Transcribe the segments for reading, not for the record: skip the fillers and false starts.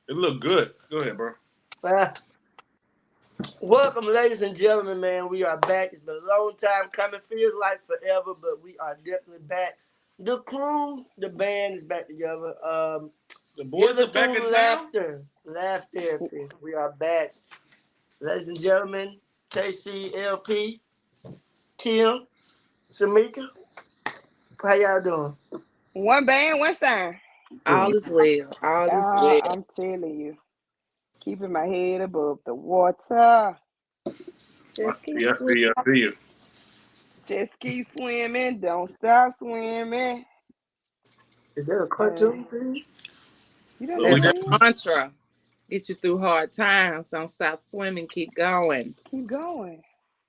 It look good. Go ahead, bro. Uh, Welcome, ladies and gentlemen, man. We are back. It's been a long time coming. Feels like forever, but we are definitely back. The crew, the band is back together. The Here's boys the are back in through town. laughter. Laugh therapy. We are back. Ladies and gentlemen, KCLP, Kim, Shamika, how y'all doing? One band, one sound. All is well. All is well. I'm telling you, keeping my head above the water. Just keep Yeah, I sweet. feel you. I feel you. Just keep swimming, don't stop swimming. Is that a Uh, cartoon thing? you don't We know That's a def- that? mantra. Get you through hard times. Don't stop swimming. Keep going. Keep going.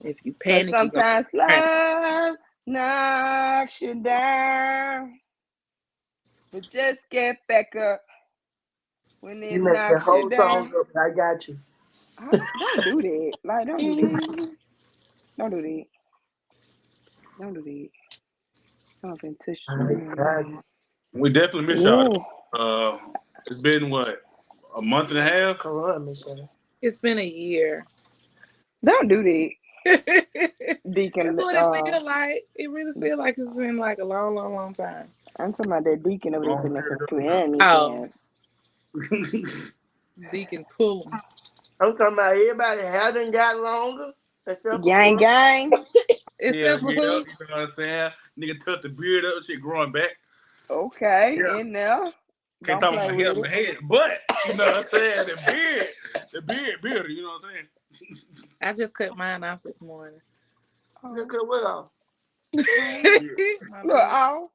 If you Cause panic, you're gonna sometimes drown. love knocks you down, but just get back up when You it messed the knocks you whole song down. up. I got you. Don't do that. Like, don't do that. Don't do that. Don't do that. I'm finna touch. I got you. we definitely miss y'all. Ooh. Uh, it's been what, a month and a half. Come on, Michelle. It's been a year. Don't do that, That's Deacon. what it feel like. It really feel like it's been like a long, long, long time. I'm talking about that Deacon over there Long telling me some period Grammy Oh, fans. Deacon pull 'em. I'm talking about everybody hasn't got longer except for Gang, Bro. gang. Hell Except for yeah, you know who? what I'm saying? Nigga tuck the beard up, shit growing back. Okay, Yeah, in there. can't Don't talk about play my head, with my it. head, but you know what I'm saying? The beard, you know what I'm saying? I just cut mine off this morning. Look Oh, at what off. oh. My Look, bad. oh.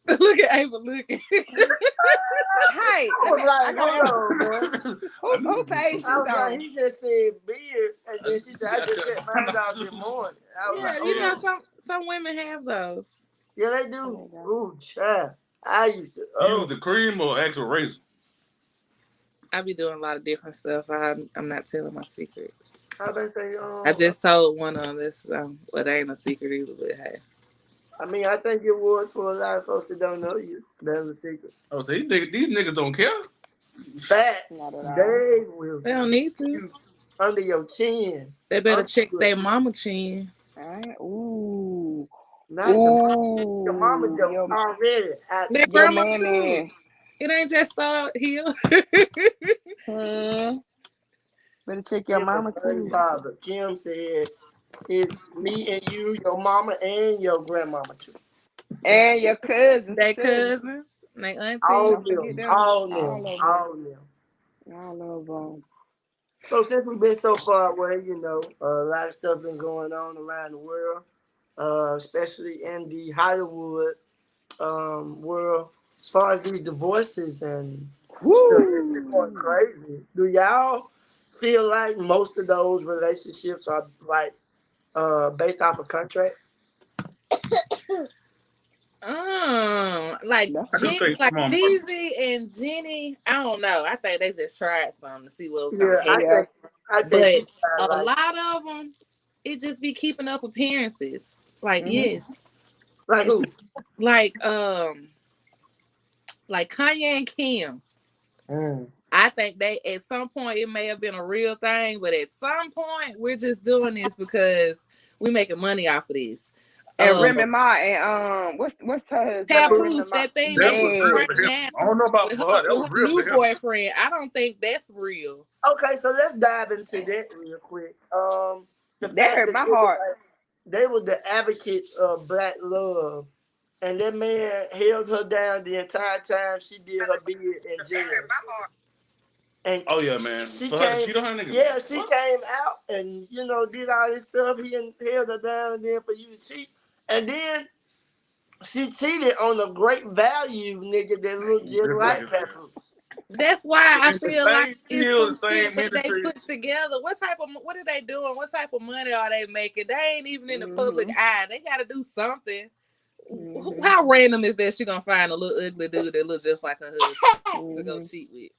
Look at Ava looking. Hey, I let was me. I like, gotta hold ask. on, man. Who page I this was like, on? he just said beard, and then she said, I I just cut cut mine mine off out too. this morning. I was like, Yeah, hold you know on. some women have those. Yeah, they There do. you go. Ooh, child. I used to, You use oh, the cream or actual razor? I be doing a lot of different stuff. I'm not telling my secret. I been saying, I just told one of this. Well, they ain't a secret either. But hey, I mean, I think it was for a lot of folks that don't know you. That's a secret. Oh, so these niggas don't care. Not Facts. at all. They will they don't need to. you under your chin. They better Under check your, their mama chin. All right. Ooh. not your mama Ooh. just already out Their Your grandma man too. is. It ain't just start here. Hmm. Better check your Kim the mama third too. father. Kim said, "It's me and you, your mama and your grandmama too. And your cousins They too. cousins, they All auntie. Don't of forget them, them. all of them, All of them. all of them." All of them. So since we've been so far away, a lot of stuff been going on around the world, especially in the Hollywood world. As far as these divorces and stuff, it's been going Woo! crazy. Do y'all feel like most of those relationships are like based off a contract? Like That's I do think Like some of 'em are. Jeezy and Jenny. I don't know. I think they just tried something to see what was Yeah, gonna happen. yeah. I think But you got a like lot of them, it just be keeping up appearances. Like Mm-hmm. yes, like it's who? like like Kanye and Kim. Mm. I think they at some point it may have been a real thing, but at some point we're just doing this because we making money off of this. And Um, Remy Ma and what's her husband name? Remy Papoose, Ma. that thing they That was was real Yeah. for running him. now I don't know about with for her. That was her real for new him. boyfriend. I don't think that's real. Okay, so let's dive into that real quick. The That fact hurt that my heart. they were the advocates of black love, and that man held her down the entire time she did her bid in jail. And Oh yeah, man. she For her to came, cheat on her nigga. yeah, she What? came out and did all this stuff. He held her down then for you to cheat, and then she cheated on a great value nigga that looked just Just like like his Papoose. That's why I in the feel like same it's field, some the shit same that they industry. put together. What are they doing? What type of money are they making? They ain't even in the public Mm-hmm. eye. They got to do something. Mm-hmm. How random is that she gonna find a little ugly dude that looks just like her husband to go Mm-hmm. cheat with?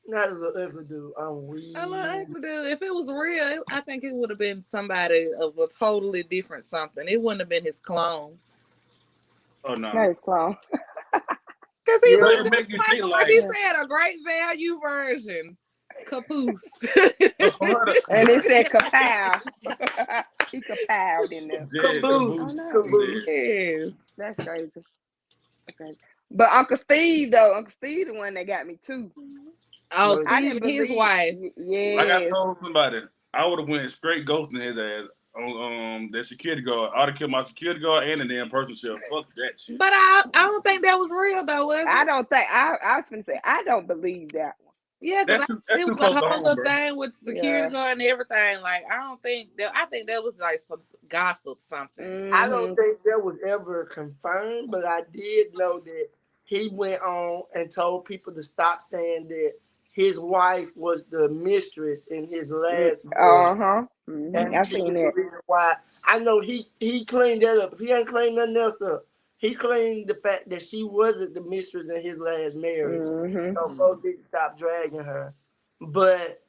Not a little ugly dude. I'm A little weak. ugly dude. If it was real, I think it would have been somebody of a totally different something. It wouldn't have been his clone. Oh no. That is clown. Cause he Yeah. But was it make just you think like he like, said, a great value version. Caboose. for her to, And it said kapow. He kapowed in there. yeah, Caboose. Oh no. Caboose. Yes. That's crazy. That's crazy. But Uncle Steve though, Uncle Steve the one that got me too. Oh, But I Steve didn't and his believe. wife. Like I Yes. told somebody, I would have went straight ghosting his ass on that security guard. I'd have killed my security guard and the damn person shell. Fuck that shit. But I don't think that was real though, was I it? don't think I was gonna say I don't believe that one. Yeah, because That's it too was a close to whole home, little bro. thing with security Yeah. guard and everything. Like, I don't think that. I think that was like some gossip, something. I don't Mhm. think that was ever confirmed, but I did know that he went on and told people to stop saying that his wife was the mistress in his last marriage. Uh-huh. And I this seen is the that. reason why I know he cleaned that up. If he ain't cleaned nothing else up, he cleaned the fact that she wasn't the mistress in his last marriage. Mhm. So folks didn't stop dragging her. But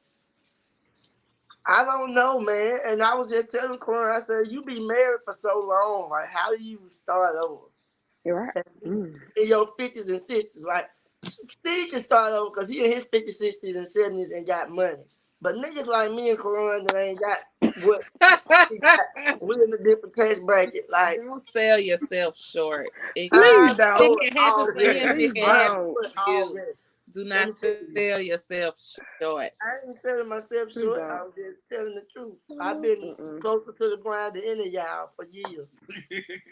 I don't know, man. And I was just telling Corey, I said, you be married for so long. Like, how do you start over? You're right. In your 50s and 60s. Like, Steve can start over because he in his 50s, 60s, and 70s and got money. But niggas like me and Corona that ain't got what he got, we're in a different tax bracket. Like, Don't sell yourself short. It Please can, don't. it can happen for already. him. Please It can happen don't. for you. Already. Do Let not me tell you. sell yourself short. I ain't telling myself Please short. don't. I was just telling the truth. I've been Mm-mm. closer to the ground than any of y'all for years.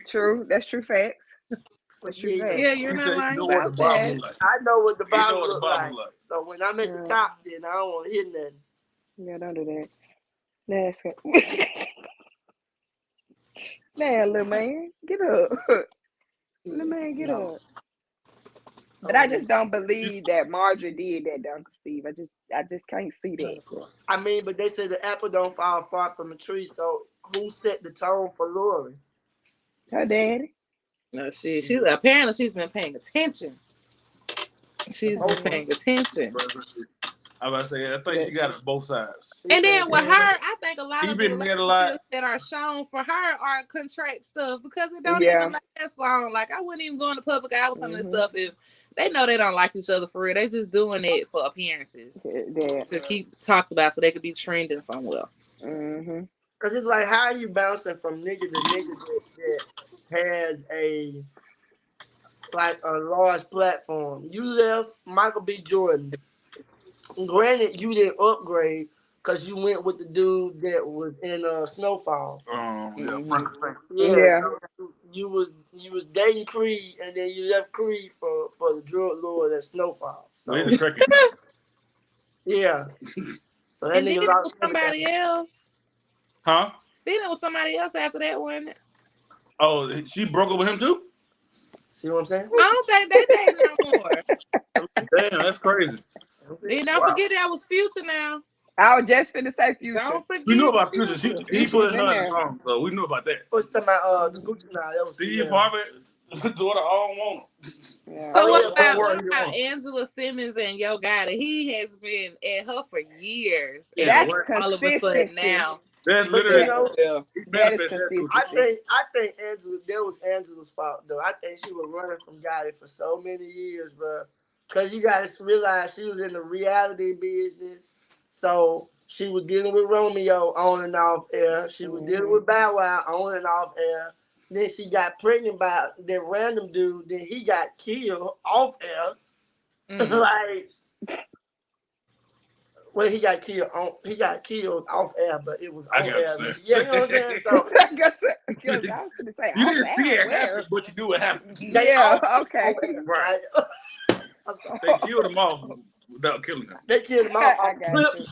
True. That's true facts. For That's true years. facts. Yeah, you're He not said you lying know what the about bottom that. look like. I know what the You know bottom what the look bottom like. look like. So when I'm at Yeah. the top, then I don't want to hear nothing. Yeah, don't do that. That's good. Man, little man, get up. Little man, get No. up. But I just don't believe that Marjorie did that to Uncle Steve. I just can't see that. I mean, but they say the apple don't fall far from a tree. So who set the tone for Lori? Her daddy. No, she's apparently she's been paying attention. She's been paying attention. I was about to say, I think she got it both sides. And then with her, I think a lot He of been the mad a lot. relationships that are shown for her are contract stuff because it don't Yeah. even last long. Like, I wouldn't even go in the public eye with some of this Mhm. stuff if they know they don't like each other for real. They just doing it for appearances That. to keep talked about so they could be trending somewhere. Mhm. Because it's like, how are you bouncing from nigga to nigga that has a large platform? You left Michael B. Jordan. Granted, you didn't upgrade because you went with the dude that was in Snowfall. Yeah, Frank. Yeah. So you was dating Creed, and then you left Creed for the drug lord at Snowfall. So We the cricket. yeah. So that And then nigga it lost was somebody else. Huh? Then it was somebody else after that one. Oh, she broke up with him too? See what I'm saying? I don't think they dating no more. Damn, that's crazy. Then don't forget that was Future now. I was just finna say Future. Don't forget. We knew about Future. He Future was put her in in the there. song, so we knew about that. What's talking about the Gucci now? That was Steve Harvey, daughter, all want him. Yeah. So Oh, what yeah, about, don't worry, you won't. Angela Simmons and Yo Gotti? He has been at her for years. And That's all of a sudden consistency. now. That's But literally you know, Yeah. he That is manifested that too. consistency. I think Angela, that was Angela's fault though. I think she was running from Gotti for so many years, bro. Cause you gotta realize she was in the reality business, so she was dealing with Romeo on and off air. She was dealing with Bow Wow on and off air. Then she got pregnant by that random dude. Then he got killed off air. Like, well, he got killed off air, but it was I on got air. you. Yeah, you know what I'm saying? So I was gonna say, You didn't see it where? happen, but you knew it happened. Yeah, okay. Right. I'm sorry. They killed him off without killing him. They killed him I off. got you.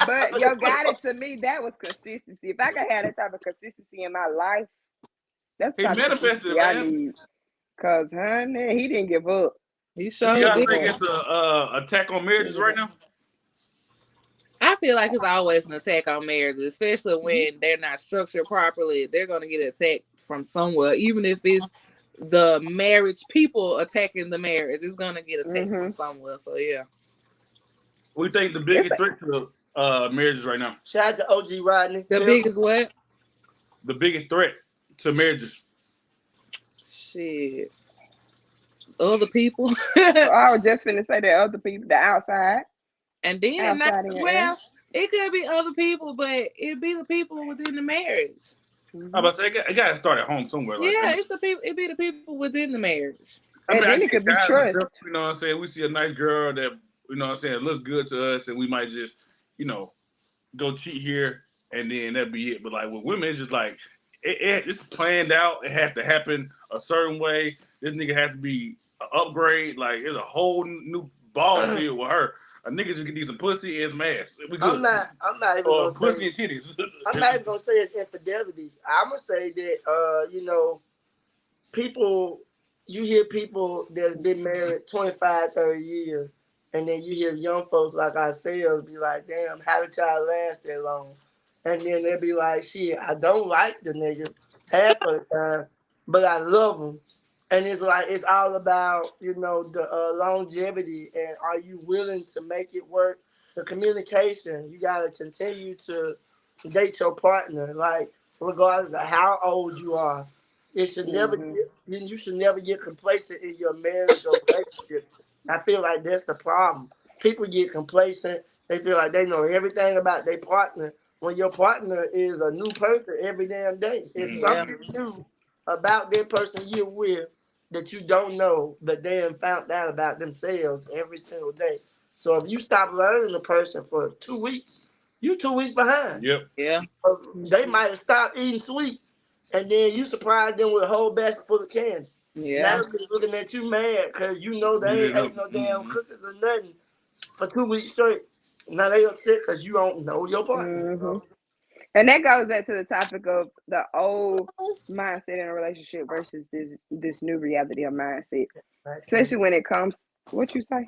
But Yo Gotti, to me, that was consistency. If I could have that type of consistency in my life, that's the He type of manifested consistency it, I man. need. Cause honey, he didn't give up. He You showed guys it. think it's a attack on marriages right now? I feel like it's always an attack on marriages, especially when they're not structured properly. They're going to get attacked from somewhere, even if it's the marriage people attacking the marriage. It's going to get attacked from somewhere. So yeah. We think the biggest threat to marriages right now. Shout out to OG Rodney. The biggest what? The biggest threat to marriages. Shit. other people. I was just finna say that other people, the outside. And then, Outside in your well, it could be other people, but it'd be the people within the marriage. I about to say it got to start at home somewhere. Like Yeah, that. it's the people. It be the people within the marriage. I mean, And I then it guess could be guys trust. and stuff, you know what I'm saying? We see a nice girl that, you know what I'm saying, looks good to us, and we might just, you know, go cheat here, and then that'd be it. But like with women, it's just like it's planned out. It has to happen a certain way. This nigga has to be an upgrade. Like it's a whole new ball field with her. A nigga just need some pussy and some ass. We good. I'm not even gonna pussy say. and titties. I'm not even gonna say it's infidelity. I'm gonna say that you know, people. You hear people that's been married 25, 30 years, and then you hear young folks like ourselves be like, "Damn, how did y'all last that long?" And then they'll be like, "Shit, I don't like the nigga half of the time, but I love him." And it's like it's all about, you know, the longevity and are you willing to make it work? The communication. You gotta continue to date your partner, like regardless of how old you are. It should never you should never get complacent in your marriage or relationship. I feel like that's the problem. People get complacent. They feel like they know everything about their partner. When your partner is a new person every damn day, it's something new about that person you're with that you don't know, but they have found out about themselves every single day. So if you stop learning the person for 2 weeks, you 2 weeks behind. Yep. Yeah. They might have stopped eating sweets, and then you surprise them with a whole basket full of candy. Yeah. Now they're looking at you mad because you know they ain't ate no damn cookies or nothing for 2 weeks straight. Now they upset because you don't know your partner. And that goes back to the topic of the old mindset in a relationship versus this new reality of mindset. Especially when it comes, what you say?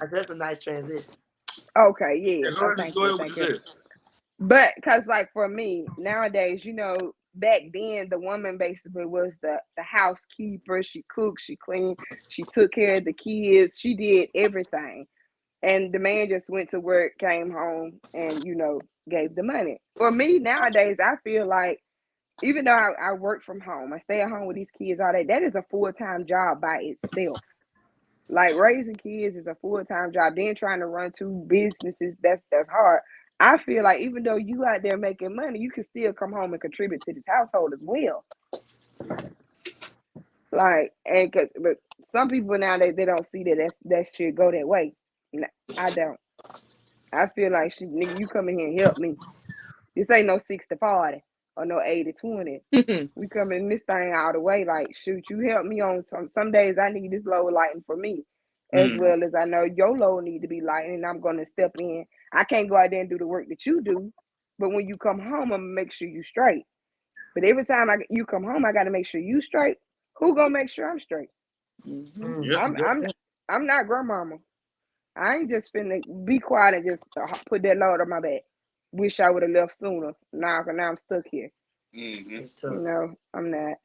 That's a nice transition. Okay, yeah. Go ahead, Thank you. But because like for me, nowadays, you know, back then the woman basically was the housekeeper. She cooked, she cleaned, she took care of the kids, she did everything. And the man just went to work, came home, and you know, gave the money. For me nowadays, I feel like even though I work from home, I stay at home with these kids all day, that is a full-time job by itself. Like raising kids is a full-time job. Then trying to run two businesses, that's hard. I feel like even though you out there making money, you can still come home and contribute to this household as well. Like, but some people now they don't see that should go that way. I don't. I feel like nigga, you come in here and help me. This ain't no 60-40 or no 80-20. We come in this thing all the way. Like, shoot, you help me on some days. I need this load lighting for me, as well as I know your load need to be lighting. And I'm gonna step in. I can't go out there and do the work that you do, but when you come home, I'm gonna make sure you straight. But every time you come home, I gotta make sure you straight. Who gonna make sure I'm straight? I'm not grandmama. I ain't just finna be quiet and just put that load on my back. Wish I would have left sooner. Now I'm stuck here. You know, I'm not.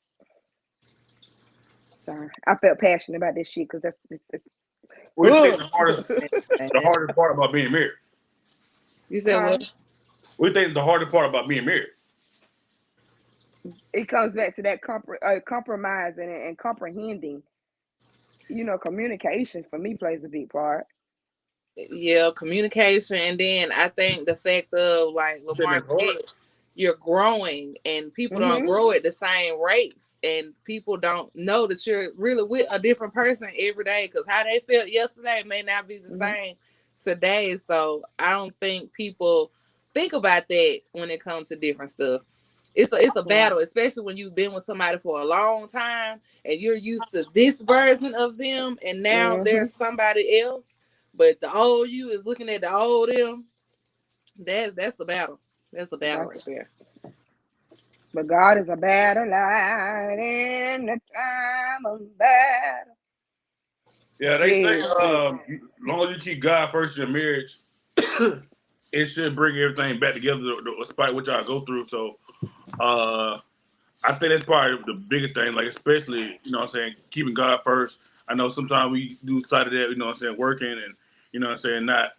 Sorry, I felt passionate about this shit because that's. What do you think the hardest part about being married? You said what? What do you think the hardest part about being married? It comes back to that compromising and comprehending. You know, communication for me plays a big part. Yeah, communication, and then I think the fact of like Lamar said, you're growing, and people don't grow at the same rates, and people don't know that you're really with a different person every day because how they felt yesterday may not be the same today. So I don't think people think about that when it comes to different stuff. It's a battle, especially when you've been with somebody for a long time and you're used to this version of them, and now there's somebody else. But the old you is looking at the old them. That's a battle. That's a battle right there. But God is a battle light in the time of battle. Yeah, they say as long as you keep God first in your marriage, it should bring everything back together despite what y'all go through. So I think that's probably the biggest thing, like especially, you know what I'm saying, keeping God first. I know sometimes we lose sight of that, you know what I'm saying, working and, you know what I'm saying, not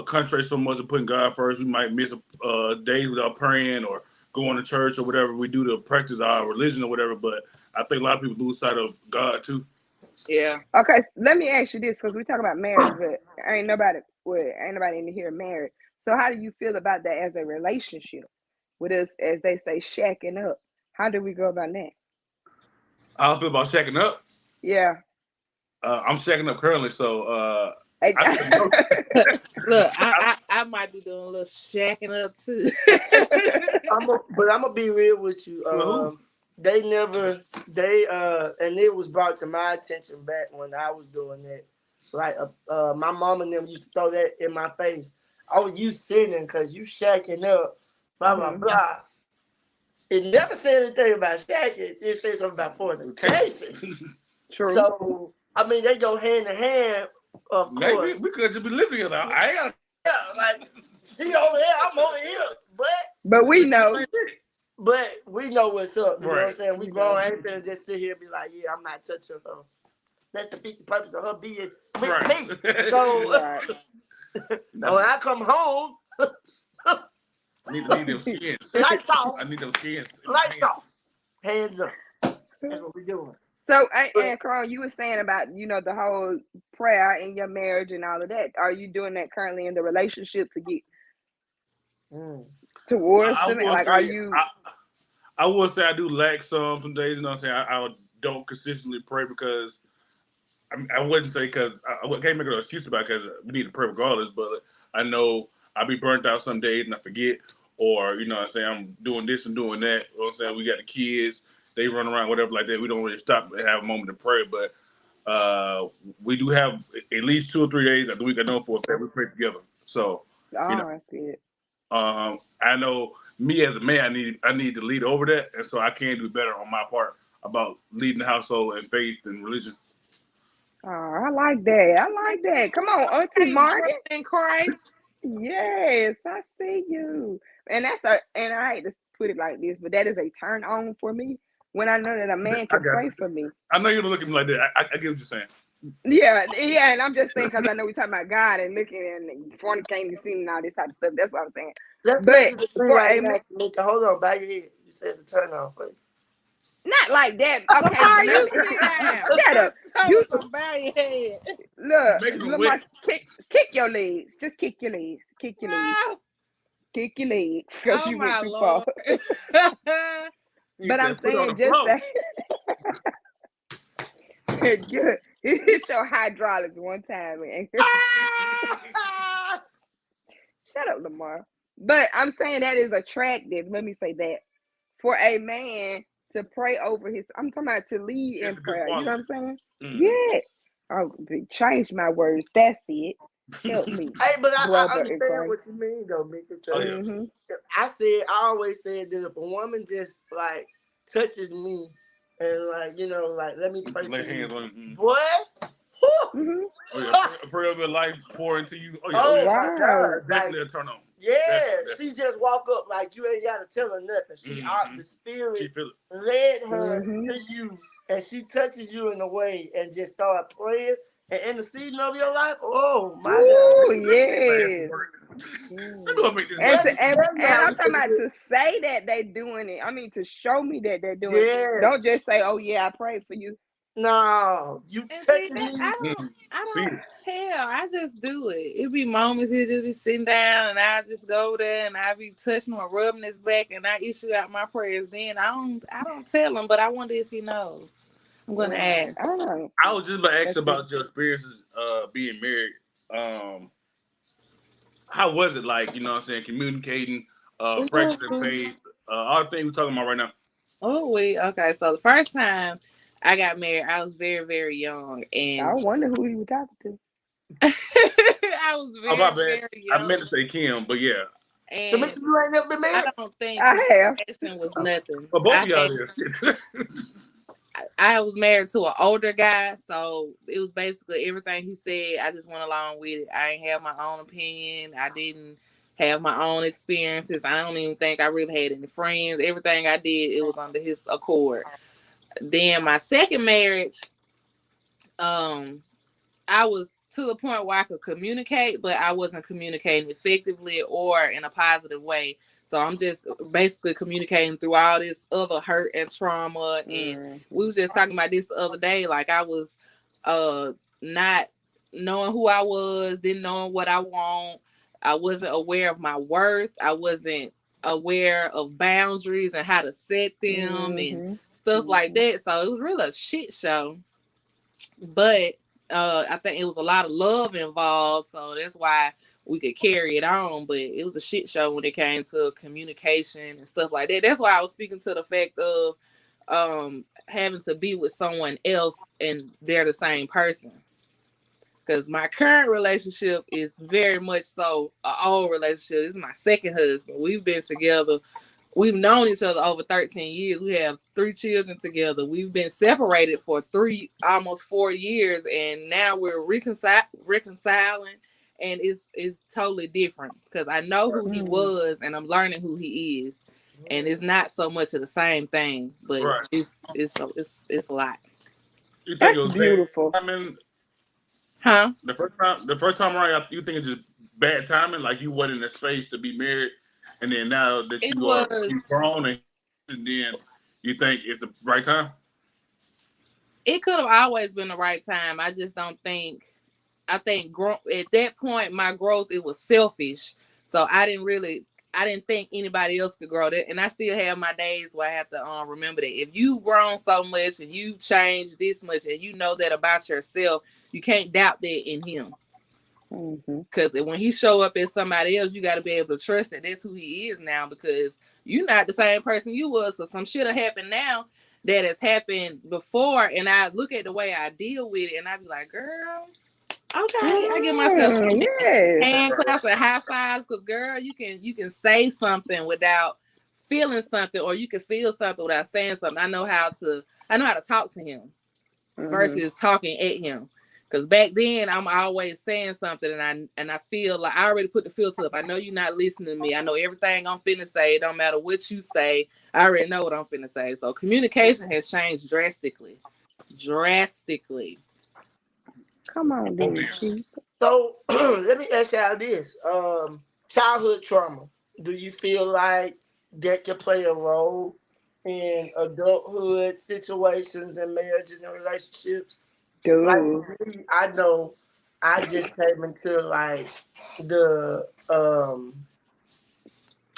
concentrate so much on putting God first. We might miss a day without praying or going to church or whatever we do to practice our religion or whatever. But I think a lot of people lose sight of God too. Yeah. Okay, let me ask you this, because we talk about marriage, but ain't nobody in here married. So how do you feel about that as a relationship with us, as they say, shacking up? How do we go about that? I don't feel about shacking up. Yeah. I'm shacking up currently, so Hey, I said no. Look, I might be doing a little shacking up too. But I'm gonna be real with you. Well, They and it was brought to my attention back when I was doing that. Like my mom and them used to throw that in my face. Oh, you sinning because you shacking up, blah blah blah. It never said anything about shacking. It said something about fornication. True. So I mean, they go hand in hand. Of maybe course, we could just be living together. I ain't got. yeah, like he over here, I'm over here, But we know. But we know what's up. You know what I'm Right. saying? We grown. I ain't finna just sit here and be like, yeah, I'm not touching her. That's defeat the purpose of her being with Right. me. So Right. now when I come home, I need them skins. lights off, I need them skins. lights off, hands up. That's what we doing. So, and Carl, you were saying about, the whole prayer in your marriage and all of that. Are you doing that currently in the relationship to get towards I them? will Like, say, are you? I will say I do lack some days. You know what I'm saying? I don't consistently pray because I wouldn't say because I can't make an excuse about it because we need to pray regardless. But I know I'll be burnt out some days and I forget, or you know what I'm saying, I'm doing this and doing that. You know what I'm saying? We got the kids, they run around, whatever like that. We don't really stop and have a moment to pray, but we do have at least 2 or 3 days of the week I know for that we pray together. So I see it. I know me as a man, I need to lead over that, and so I can do better on my part about leading the household in faith and religion. Oh, I like that. I like that. Come on, Auntie Martin. In Christ. Yes, I see you. And and I hate to put it like this, but that is a turn on for me when I know that a man can pray for me. I know you don't look at me like that. I get what you're saying. Yeah, and I'm just saying because I know we're talking about God and looking and fornicating and sin and all this type of stuff. That's what I'm saying. Let's But make it for right a now. Hold on, back your head. You said it's a turn on for you. not like that. Okay, Lamar, you sit down. shut up. You bow your head. Making Look, them Lamar, wet. kick your legs. Just kick your legs. Kick your legs. Ah, Kick your legs because oh you my went too far. Lord. But I'm saying just that. Good. Hit your hydraulics one time. And shut up, Lamar. But I'm saying that is attractive. Let me say that. For a man to pray over I'm talking about to lead in prayer. You know what I'm saying? Mm-hmm. Yeah. I'll change my words. That's it. Help me. Hey, but I brother in understand Christ. what you mean, though, Mika. Oh, yeah. I always said that if a woman just like touches me and like like let me pray Lay for hands you, on you. boy. Mm-hmm. Oh, yeah. A prayer of your life pour into you. Oh, yeah. Oh Wow. my God! Definitely Like, a turn on. yeah, Definitely. she just walk up like you ain't gotta tell her nothing. She out the She spirit feel it. led her to you, and she touches you in a way and just start praying and interceding of your life. Oh my Ooh, God! yes. Let me go make this And money. I'm talking about to say that they're doing it. I mean, to show me that they're doing it. Don't just say, "Oh yeah, I prayed for you." No, you And see, touching me. I don't tell. I just do it. It be moments he'll just be sitting down and I just go there and I be touching him or rubbing his back and I issue out my prayers. Then I don't tell him, but I wonder if he knows. I'm gonna ask. I was just about to ask about your experiences being married. How was it like, you know what I'm saying, communicating, practicing faith, all the things we're talking about right now? Oh, okay. So the first time I got married, I was very, very young, and I wonder who you were talking to. I was very young. I meant to say Kim, but yeah. And so you ain't never been married? I don't think communication was nothing. But both of y'all there. I was married to an older guy, so it was basically everything he said. I just went along with it. I ain't have my own opinion. I didn't have my own experiences. I don't even think I really had any friends. Everything I did, it was under his accord. Then my second marriage, I was to the point where I could communicate, but I wasn't communicating effectively or in a positive way. So I'm just basically communicating through all this other hurt and trauma. And we was just talking about this the other day. Like I was not knowing who I was, didn't know what I want. I wasn't aware of my worth. I wasn't aware of boundaries and how to set them and stuff like that. So it was really a shit show. But I think it was a lot of love involved, so that's why we could carry it on. But it was a shit show when it came to communication and stuff like that. That's why I was speaking to the fact of having to be with someone else and they're the same person. Because my current relationship is very much so an old relationship. This is my second husband. We've been together. We've known each other over 13 years. We have 3 children together. We've been separated for almost 4 years, and now we're reconciling, and it's totally different because I know who he was, and I'm learning who he is, and it's not so much of the same thing, but it's a lot. You think That's it was beautiful. bad timing? Huh? The first time around, you think it's just bad timing, like you wasn't in the space to be married, and then now that you've grown and then you think it's the right time? It could have always been the right time. I just don't think. I think at that point, my growth, it was selfish. So I didn't think anybody else could grow that. And I still have my days where I have to remember that. If you've grown so much and you changed this much and you know that about yourself, you can't doubt that in him. Because when he show up as somebody else, you got to be able to trust that that's who he is now, because you're not the same person you was, because some shit will happen now that has happened before, and I look at the way I deal with it and I be like, girl, okay, I give myself some hand claps and high fives, because girl, you can say something without feeling something, or you can feel something without saying something. I know how to talk to him versus talking at him. Because back then I'm always saying something and I feel like I already put the filter up. I know you're not listening to me. I know everything I'm finna say. It don't matter what you say. I already know what I'm finna say. So communication has changed drastically. Drastically. Come on, dude. So let me ask y'all this. Childhood trauma. Do you feel like that can play a role in adulthood situations and marriages and relationships? Dude. Like me, I know I just came into like the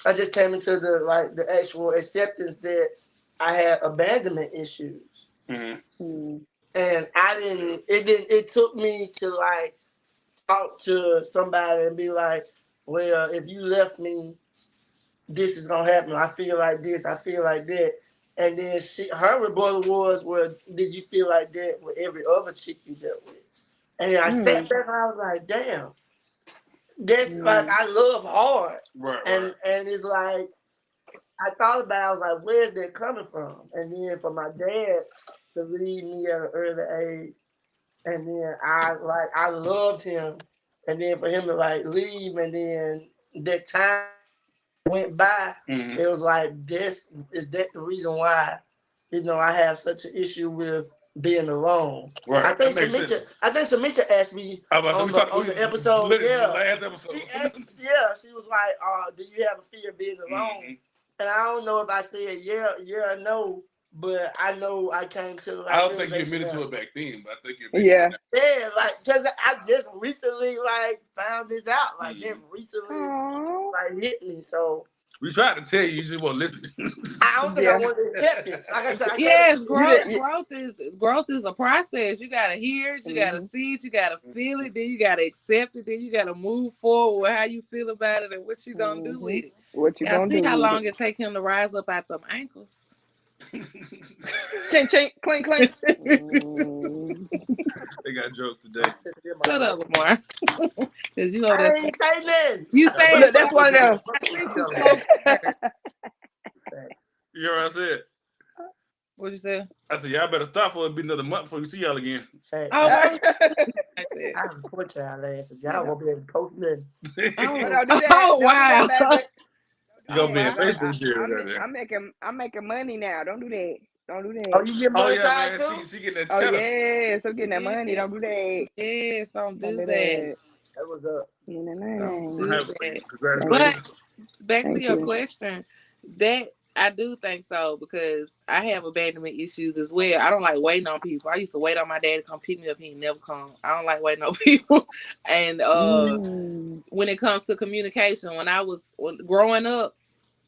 the actual acceptance that I had abandonment issues. And it took me to like talk to somebody and be like, well, if you left me, this is gonna happen. I feel like this, I feel like that. And then her rebuttal was, well, did you feel like that with every other chick you dealt with? And then I sat back and I was like, damn, that's like, I love hard. And it's like, I thought about it, I was like, where's that coming from? And then for my dad to leave me at an early age, and then I loved him, and then for him to like leave, and then that time went by, it was like, is that the reason why, I have such an issue with being alone? I think Shamika asked me on the episode. The last episode. She was like, do you have a fear of being alone? And I don't know if I said yeah or no, but I know I came to like. I don't think you admitted to it back then, but I think you admitted to it. Yeah, like, because I just recently like found this out. Like it recently like hit me. So we tried to tell you, you just won't listen. I don't think I want to accept it. Like I said, yes, growth is a process. You gotta hear it, you gotta see it, you gotta feel it, then you gotta accept it, then you gotta move forward with how you feel about it and what you gonna do with it. What you gonna do? See how long it take him to rise up out them ankles. Chink, chink, clink, clink. They got jokes today. Shut up, Lamar. Because you know I ain't saying nothing. You say that's one of them. You hear what I said? What'd you say? I said, y'all better stop for it be another month before we see y'all again. Hey, I report y'all asses. Y'all won't be able to post nothing. Oh, wow. You gonna be in Facebook. I'm making money now. Don't do that. Oh, you get money too? She getting that. Oh yes, I'm getting that money. Don't do that. Yes, don't do that. That was up. Don't do that. But back to your question, that I do think so because I have abandonment issues as well. I don't like waiting on people. I used to wait on my dad to come pick me up. He never come. I don't like waiting on people. And when it comes to communication, when growing up,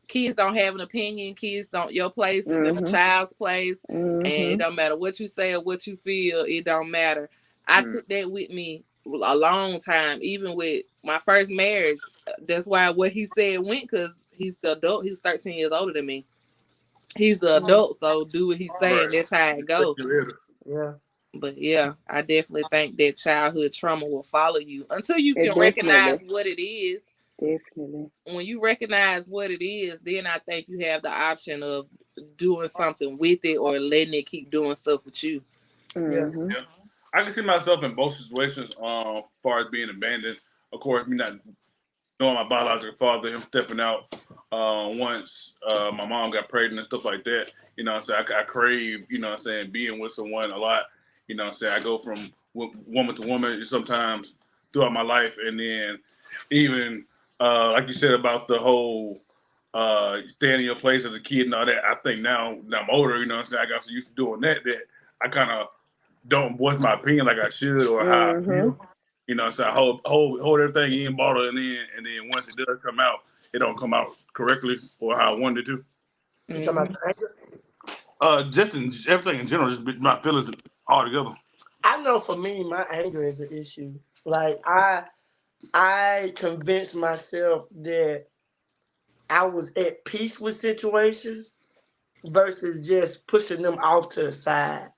kids don't have an opinion. Kids don't. Your place is in a child's place, and it don't matter what you say or what you feel. It don't matter. I took that with me a long time, even with my first marriage. That's why what he said went, because he's the adult. He was 13 years older than me. He's the adult, so do what he's saying. That's how it goes. Yeah. But yeah, I definitely think that childhood trauma will follow you until you can recognize what it is. Definitely. When you recognize what it is, then I think you have the option of doing something with it or letting it keep doing stuff with you. Yeah. I can see myself in both situations. As far as being abandoned, of course, me not knowing my biological father, him stepping out once my mom got pregnant and stuff like that. You know what I'm saying? I crave, you know what I'm saying, being with someone a lot. You know what I'm saying? I go from woman to woman sometimes throughout my life. And then even, like you said about the whole staying in your place as a kid and all that, I think now that I'm older, you know what I'm saying, I got so used to doing that I kind of don't voice my opinion like I should or how I feel. You know, so I hold everything in, bottle it in, and then once it does come out, it don't come out correctly or how I wanted it to. You talking about anger? Just in everything in general, just my feelings all together. I know for me, my anger is an issue. Like I convinced myself that I was at peace with situations versus just pushing them off to the side.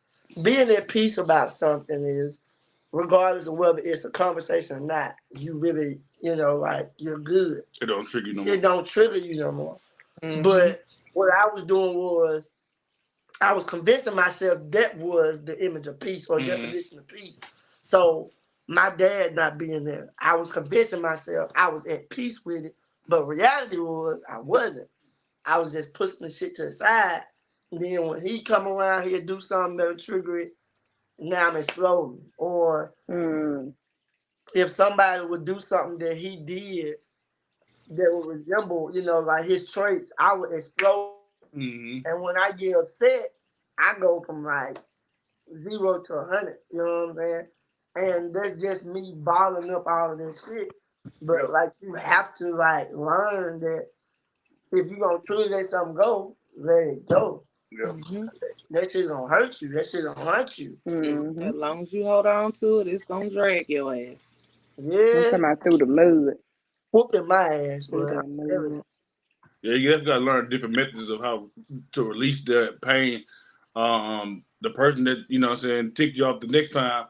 Being at peace about something is, regardless of whether it's a conversation or not, you really, like you're good. It don't trigger you no more. It don't trigger you no more. But what I was doing was I was convincing myself that was the image of peace or definition of peace. So my dad not being there, I was convincing myself I was at peace with it. But reality was I wasn't. I was just pushing the shit to the side. And then when he come around here do something that'll trigger it, now I'm exploding. Or if somebody would do something that he did that would resemble, like his traits, I would explode. And when I get upset, I go from like 0 to 100. You know what I'm saying? And that's just me bottling up all of this shit. But like you have to like learn that if you're gonna truly let something go, let it go. That shit's gonna hurt you. That shit gonna hurt you. As long as you hold on to it, it's gonna drag your ass. I'm talking about through the mud. Whooping my ass. Yeah, you have got to learn different methods of how to release that pain. The person that, you know what I'm saying, tick you off the next time,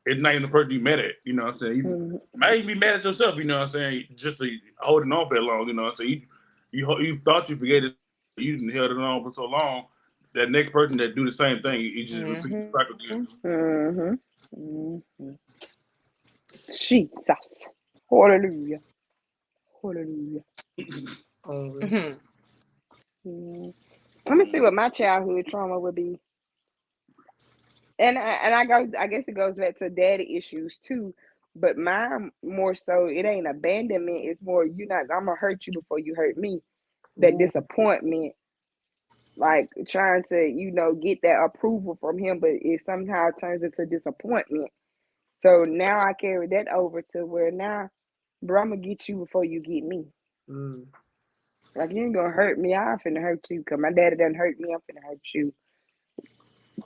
it's not even the person you met at, you know what I'm saying? You might even be mad at yourself, you know what I'm saying, just to holding on for that long, you know what I'm saying? You thought you forget it, you didn't held it on for so long, that next person that do the same thing, you just repeat the cycle again. Jesus. Hallelujah. Hallelujah. Let me see what my childhood trauma would be. And I guess it goes back to daddy issues too. But mine more so, it ain't abandonment. It's more I'm gonna hurt you before you hurt me. That disappointment, like trying to get that approval from him, but it somehow turns into disappointment. So now I carry that over to where now, bro, I'm gonna get you before you get me. Like you ain't gonna hurt me, I'm finna hurt you. Cause my daddy done hurt me, I'm finna hurt you.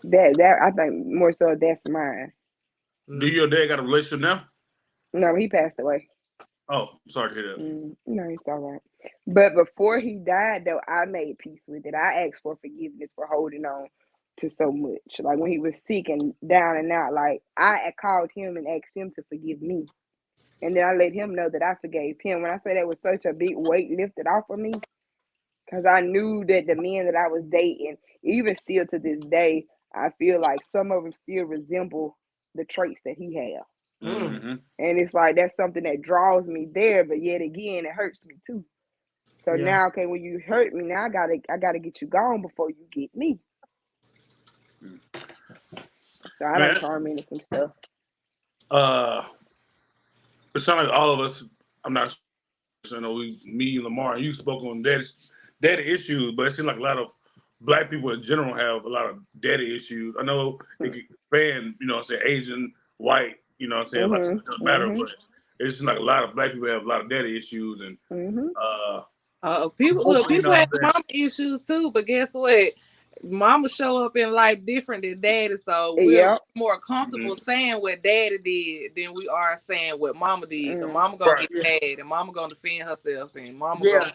That I think more so that's mine. Do your dad got a relationship now? No, he passed away. Oh, sorry to hear that. No, it's all right. But before he died, though, I made peace with it. I asked for forgiveness for holding on to so much. Like when he was sick and down and out, like I called him and asked him to forgive me. And then I let him know that I forgave him. When I say that was such a big weight lifted off of me, because I knew that the men that I was dating, even still to this day, I feel like some of them still resemble the traits that he had. And it's like that's something that draws me there, but yet again it hurts me too. So now, okay, when you hurt me, now I gotta get you gone before you get me. So I done tormented some stuff. It sounds like all of us. I'm not sure. Me, Lamar, and you spoke on daddy daddy issues, but it seems like a lot of black people in general have a lot of daddy issues. I know it can span, you know what I'm saying, Asian, white, you know what I'm saying, like, it doesn't matter, but it's just like a lot of black people have a lot of daddy issues, and people you know have that, mama issues too, but guess what? Mama show up in life different than daddy, so we're more comfortable saying what daddy did than we are saying what mama did. Cause mama gonna get mad, and mama gonna defend herself, and mama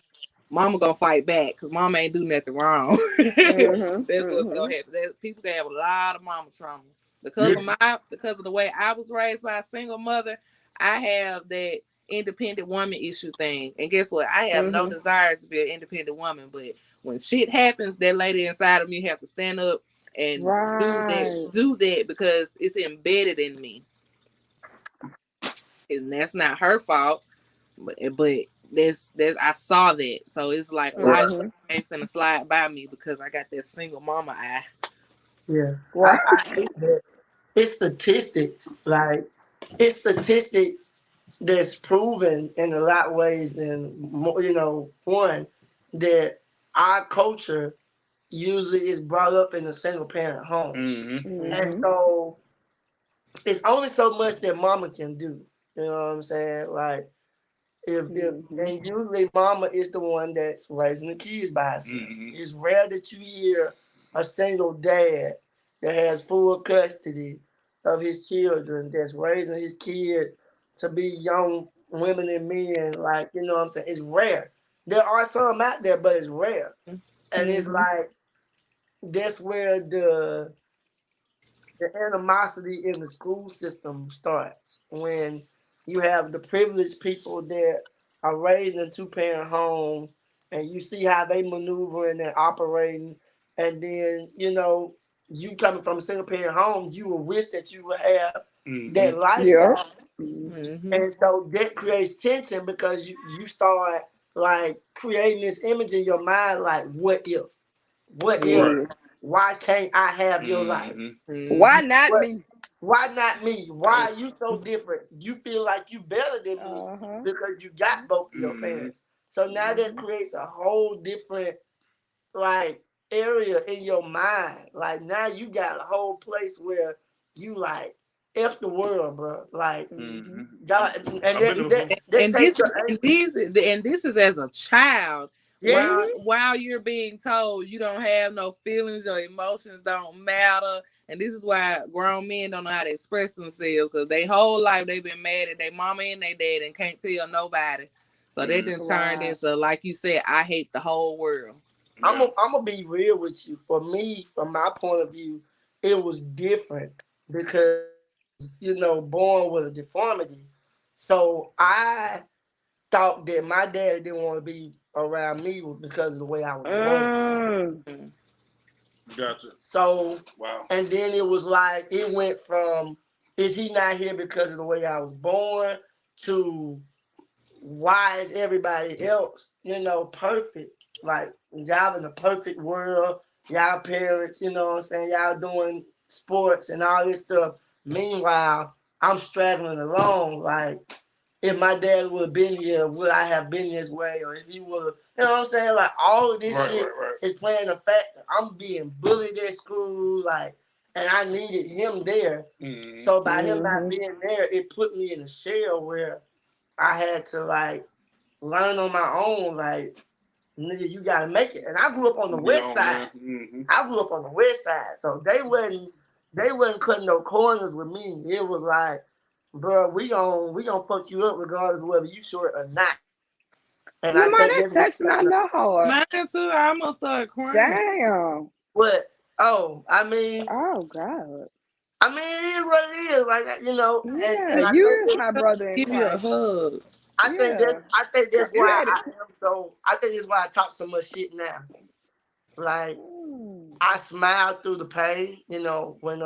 gonna fight back because mama ain't do nothing wrong. That's what's gonna happen. People can have a lot of mama trauma because of the way I was raised by a single mother. I have that independent woman issue thing, and guess what? I have no desires to be an independent woman, but when shit happens, that lady inside of me have to stand up and do that because it's embedded in me, and that's not her fault, but that's I saw that, so it's like a lot of stuff ain't finna slide by me because I got that single mama eye. Yeah, I think that it's statistics. Like, it's statistics that's proven in a lot of ways. And one, that our culture usually is brought up in a single parent home, and so it's only so much that mama can do. You know what I'm saying? Like, and usually mama is the one that's raising the kids by herself. It's rare that you hear a single dad that has full custody of his children, that's raising his kids to be young women and men. Like, you know what I'm saying? It's rare. There are some out there, but it's rare. And it's like, that's where the animosity in the school system starts, when you have the privileged people that are raised in two-parent homes, and you see how they maneuvering and operating, and then you coming from a single-parent home, you will wish that you would have that lifestyle, and so that creates tension because you start like creating this image in your mind, like, what if? Why can't I have your life? Why not me? Why not me? Why are you so different? You feel like you better than me because you got both of your parents. So now that creates a whole different like area in your mind. Like, now you got a whole place where you like F the world, bro. Like, God, and this is as a child. Yeah. While you're being told you don't have no feelings, your emotions don't matter, and this is why grown men don't know how to express themselves, because they whole life they've been mad at their mama and their dad and can't tell nobody. So they done turned into, like you said, I hate the whole world. I'm gonna be real with you. For me, from my point of view, it was different because born with a deformity. So I thought that my dad didn't want to be around me because of the way I was born. Gotcha. So and then it was like, it went from, is he not here because of the way I was born, to why is everybody else perfect? Like, y'all in a perfect world, y'all parents, you know what I'm saying, y'all doing sports and all this stuff. Meanwhile, I'm straggling along. Like, if my dad would have been here, would I have been this way? Or if he would, you know what I'm saying? Like, all of this shit is playing the fact that I'm being bullied at school, like, and I needed him there. So by him not being there, it put me in a shell where I had to like learn on my own, like, nigga, you gotta make it. And I grew up on the west side. I grew up on the west side. So they wasn't cutting no corners with me. It was like, bro, we gonna fuck you up regardless of whether you short or not. And I think that's touching on the heart. Mine too. I almost started crying. Damn. What? Oh, I mean. Oh God. I mean, it is what it is. Like, Yeah, and you is my brother in Give you a Christ. hug. I think that's why I am so. I think that's why I talk so much shit now. Like, I smiled through the pain. When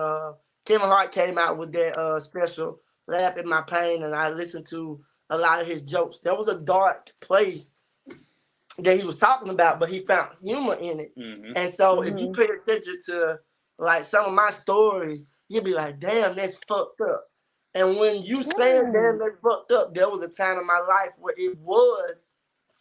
Kevin Hart came out with that special, Laugh at My Pain, and I listened to a lot of his jokes. There was a dark place that he was talking about, but he found humor in it. And so if you pay attention to like some of my stories, you'll be like, damn, that's fucked up. And when you saying damn, that's fucked up, there was a time in my life where it was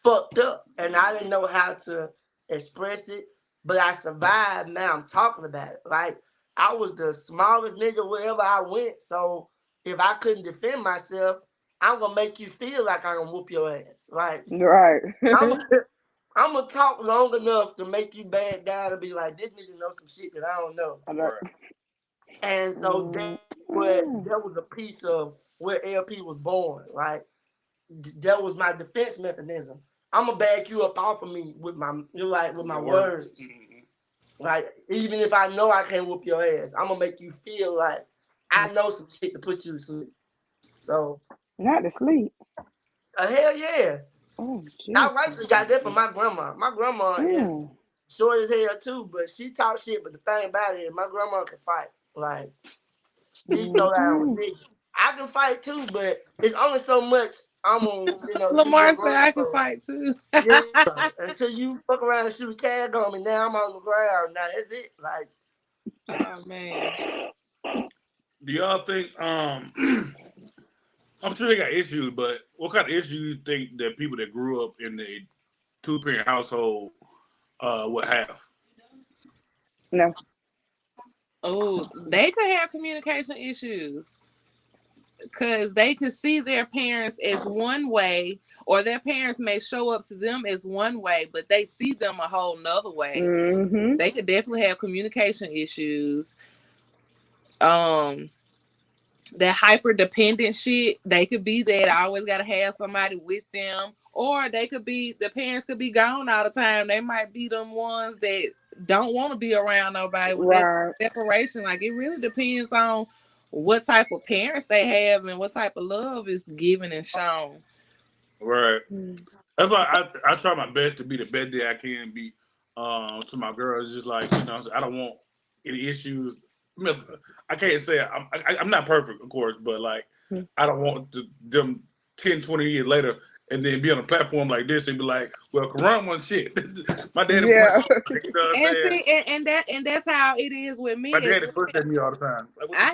fucked up, and I didn't know how to express it, but I survived. Now I'm talking about it. Like, I was the smallest nigga wherever I went. So if I couldn't defend myself, I'm gonna make you feel like I'm gonna whoop your ass. Like, Right. I'm gonna talk long enough to make you bad down to be like, this nigga knows some shit that I don't know. And so that was a piece of where LP was born. Like, that was my defense mechanism. I'm gonna back you up off of me with my words. Like, even if I know I can't whoop your ass, I'm gonna make you feel like I know some shit to put you to sleep. So not to sleep. Hell yeah. Oh, I rightly got that from my grandma. My grandma is short as hell too, but she talk shit. But the thing about it is, my grandma can fight. Like, she so down with me. I can fight too, but it's only so much I'm on. Lamar said I can fight too. Yeah, until you fuck around and shoot a tag on me, now I'm on the ground. Now that's it. Like, oh man. Do y'all think? I'm sure they got issues, but what kind of issues you think that people that grew up in the 2-parent household would have? No. Oh, they could have communication issues because they could see their parents as one way, or their parents may show up to them as one way, but they see them a whole nother way. Mm-hmm. They could definitely have communication issues. That hyper dependent shit, they could be that. I always gotta have somebody with them, or they could be, the parents could be gone all the time. They might be them ones that don't want to be around nobody with that separation. Like, it really depends on what type of parents they have and what type of love is given and shown. Right. That's why I try my best to be the best that I can be to my girls. Just like, I don't want any issues. I can't say I'm not perfect, of course, but like, I don't want them 10, 20 years later and then be on a platform like this and be like, well, Karan won shit. My daddy yeah. And that's how it is with me. My daddy pushed at me all the time. Like, I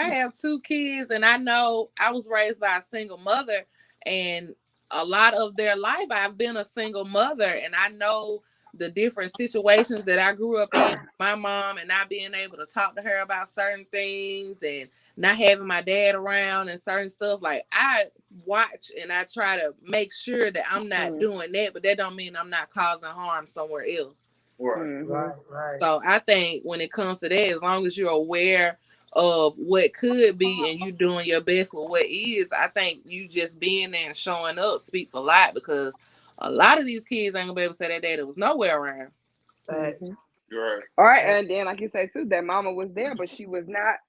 have two kids, and I know I was raised by a single mother, and a lot of their life I've been a single mother, and I know the different situations that I grew up in, my mom, and not being able to talk to her about certain things and not having my dad around and certain stuff. Like, I watch and I try to make sure that I'm not doing that, but that don't mean I'm not causing harm somewhere else. Right. So I think when it comes to that, as long as you're aware of what could be and you doing your best with what is, I think you just being there and showing up speaks a lot, because a lot of these kids ain't gonna be able to say that daddy was nowhere around. You're right. All right, and then like you say too, that mama was there, but she was not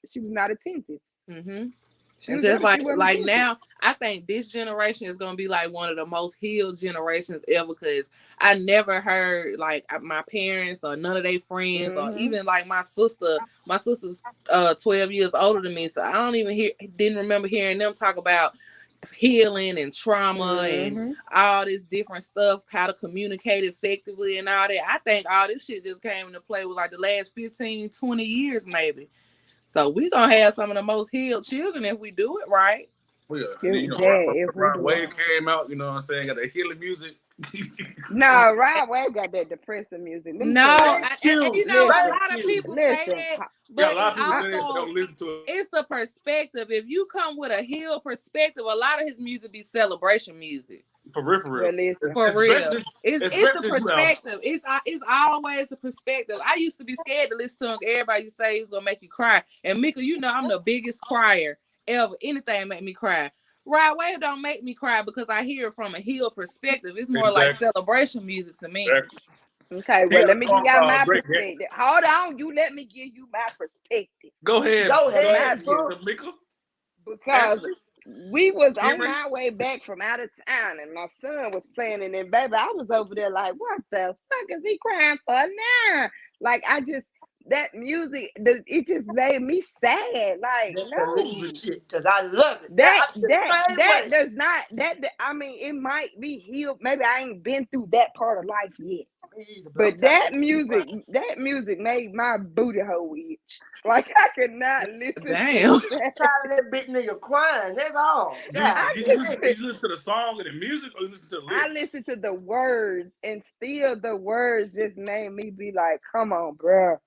attentive. And just like now, I think this generation is gonna be like one of the most healed generations ever, because I never heard like my parents or none of their friends or even like my sister. My sister's 12 years older than me, so I didn't remember hearing them talk about healing and trauma and all this different stuff, how to communicate effectively and all that. I think all this shit just came into play with like the last 15, 20 years maybe. So we're going to have some of the most healed children if we do it right. Rod Wave came out, you know what I'm saying, got the healing music. No, Rod Wave got that depressing music. A lot of people say that, but a lot of people don't listen to it. It's the perspective. If you come with a healed perspective, a lot of his music be celebration music. For real. It's the perspective. It's always a perspective. I used to be scared to listen to him. Everybody used to say he's gonna make you cry. And Mika, I'm the biggest crier ever. Anything make me cry. Rod Wave don't make me cry because I hear it from a healed perspective. It's more like celebration music to me. Okay, well, let me give y'all my perspective. Hold on, you let me give you my perspective. Go ahead, Mika. Because we was on our way back from out of town, and my son was playing, and then baby, I was over there like, what the fuck is he crying for now? Like, that music, it just made me sad. Like, because I love it. That does not. I mean, it might be healed. Maybe I ain't been through that part of life yet. me either. But I'm that tired. music made my booty hole itch. Like I could not listen Damn. to that. Tired of that bitch nigga crying. That's all. Did God, you damn. listen to the song and the music, or you listen to the I lyrics? listened to the words, and still the words just made me be like, "Come on, bro,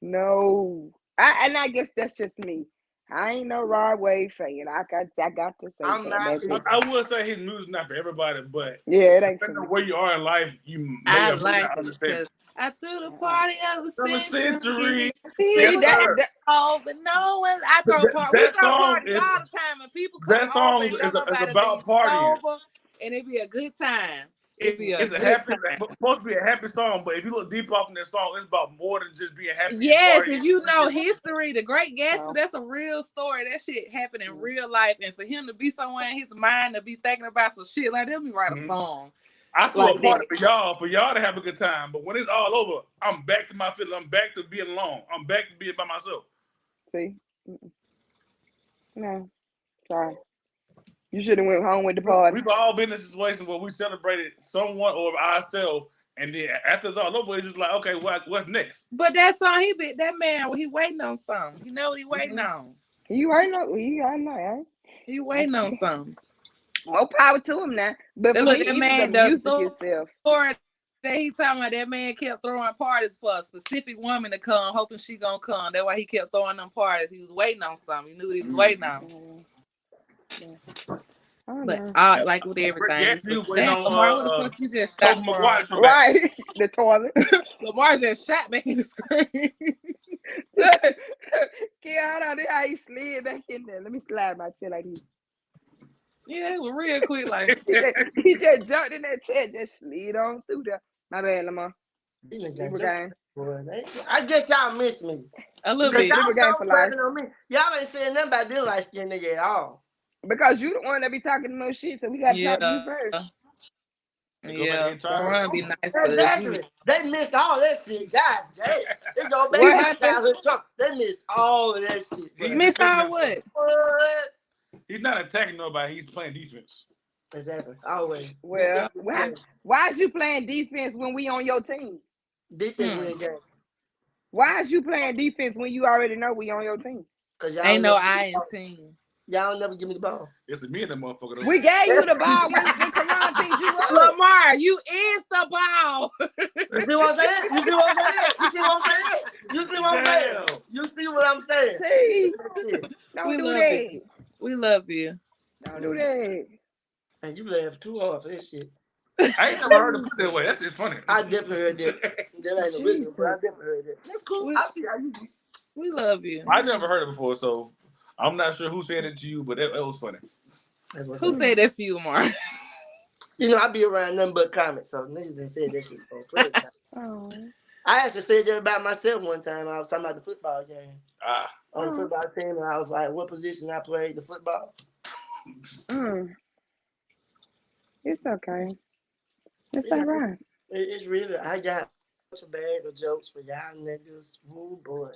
no." I guess that's just me. I ain't no Rod Wave fan. I got to say I'm that. not That's either. just, I would say his music's not for everybody, but yeah, it ain't for depending me. on where you are in life, you may I or may like not it understand. because I threw the party of the Of a century. century. See Yes, that, sir. that Over no one. I throw parties. We That throw song parties is all the time, and people come that over song and don't is nobody about be partying. sober, and it be a good time. It be a It's a good happy, time. supposed to be a happy song, but if you look deep off in that song, it's about more than just being happy. Yes, and if partying. you know history, The Great Gatsby, Oh. that's a real story. That shit happened in real life, and for him to be somewhere in his mind to be thinking about some shit like that, let me write a song. I threw like a party that. for y'all to have a good time. But when it's all over, I'm back to my feelings. I'm back to being alone. I'm back to being by myself. See, no, sorry. You should have went home with the party. We've all been in a situation where we celebrated someone or ourselves, and then after it's all over, it's just like, okay, what's next? But that song, that man, he waiting on something. You know what he waiting on? You ain't know. I know. Eh? He waiting on something. More power to him now. But for Look, me, that it's man the does music so itself. that he talking about, that man kept throwing parties for a specific woman to come, hoping she gonna come. That's why he kept throwing them parties. He was waiting on something. He knew what he was waiting on. Yeah. I But know. like with everything, You waiting damn, Lamar, what the on fuck you just Tobey shot Maguire from? come back. Right, the toilet. Lamar just shot back in the screen. Hold on, this how he slid back in there. Let me slide my chair like this. Yeah, it was real quick. Like he just jumped in that chair, just slid on through there. My bad, Lamar. I guess y'all miss me. a little Because bit. y'all game for so life. fucking on me. Y'all ain't saying nothing about this light skinned nigga at all. Because you the one that be talking the most shit, so we gotta talk to you first. Yeah, Ron be nice. Exactly. They missed all that shit. God damn. It go back What to my happened? childhood talk. They missed all of that shit. He bro. Missed all what? What? He's not attacking nobody. He's playing defense. Exactly. Always. Well, why is you playing defense when we on your team? Defense win game. Why is you playing defense when you already know we on your team? Because y'all Ain't no never- I in team. Y'all never give me the ball. It's me and that motherfucker. Though. We gave you the ball when Karan picked you up. Lamar, you is the ball. You see what I'm saying? You see what I'm saying? You see what I'm saying? You see what I'm saying? You see what I'm saying? See, Yeah. don't We do love that. you. We love you. Don't do that. And you laugh too hard for that shit. I ain't never heard it put that way. That's just funny. I definitely heard that. That ain't a reason, but I definitely heard that. That's cool. I see how you do. We love you. I never heard it before, so I'm not sure who said it to you, but that was funny. Who said that to you, Lamar? You know, I be around nothing but comments, so niggas done said that shit before. Plenty of times. Oh. I actually said that about myself one time. I was talking about the football game on the football team, and I was like, what position I played the football. It's okay. It's all right. It's really, I got a bag of jokes for y'all niggas. Oh, boy.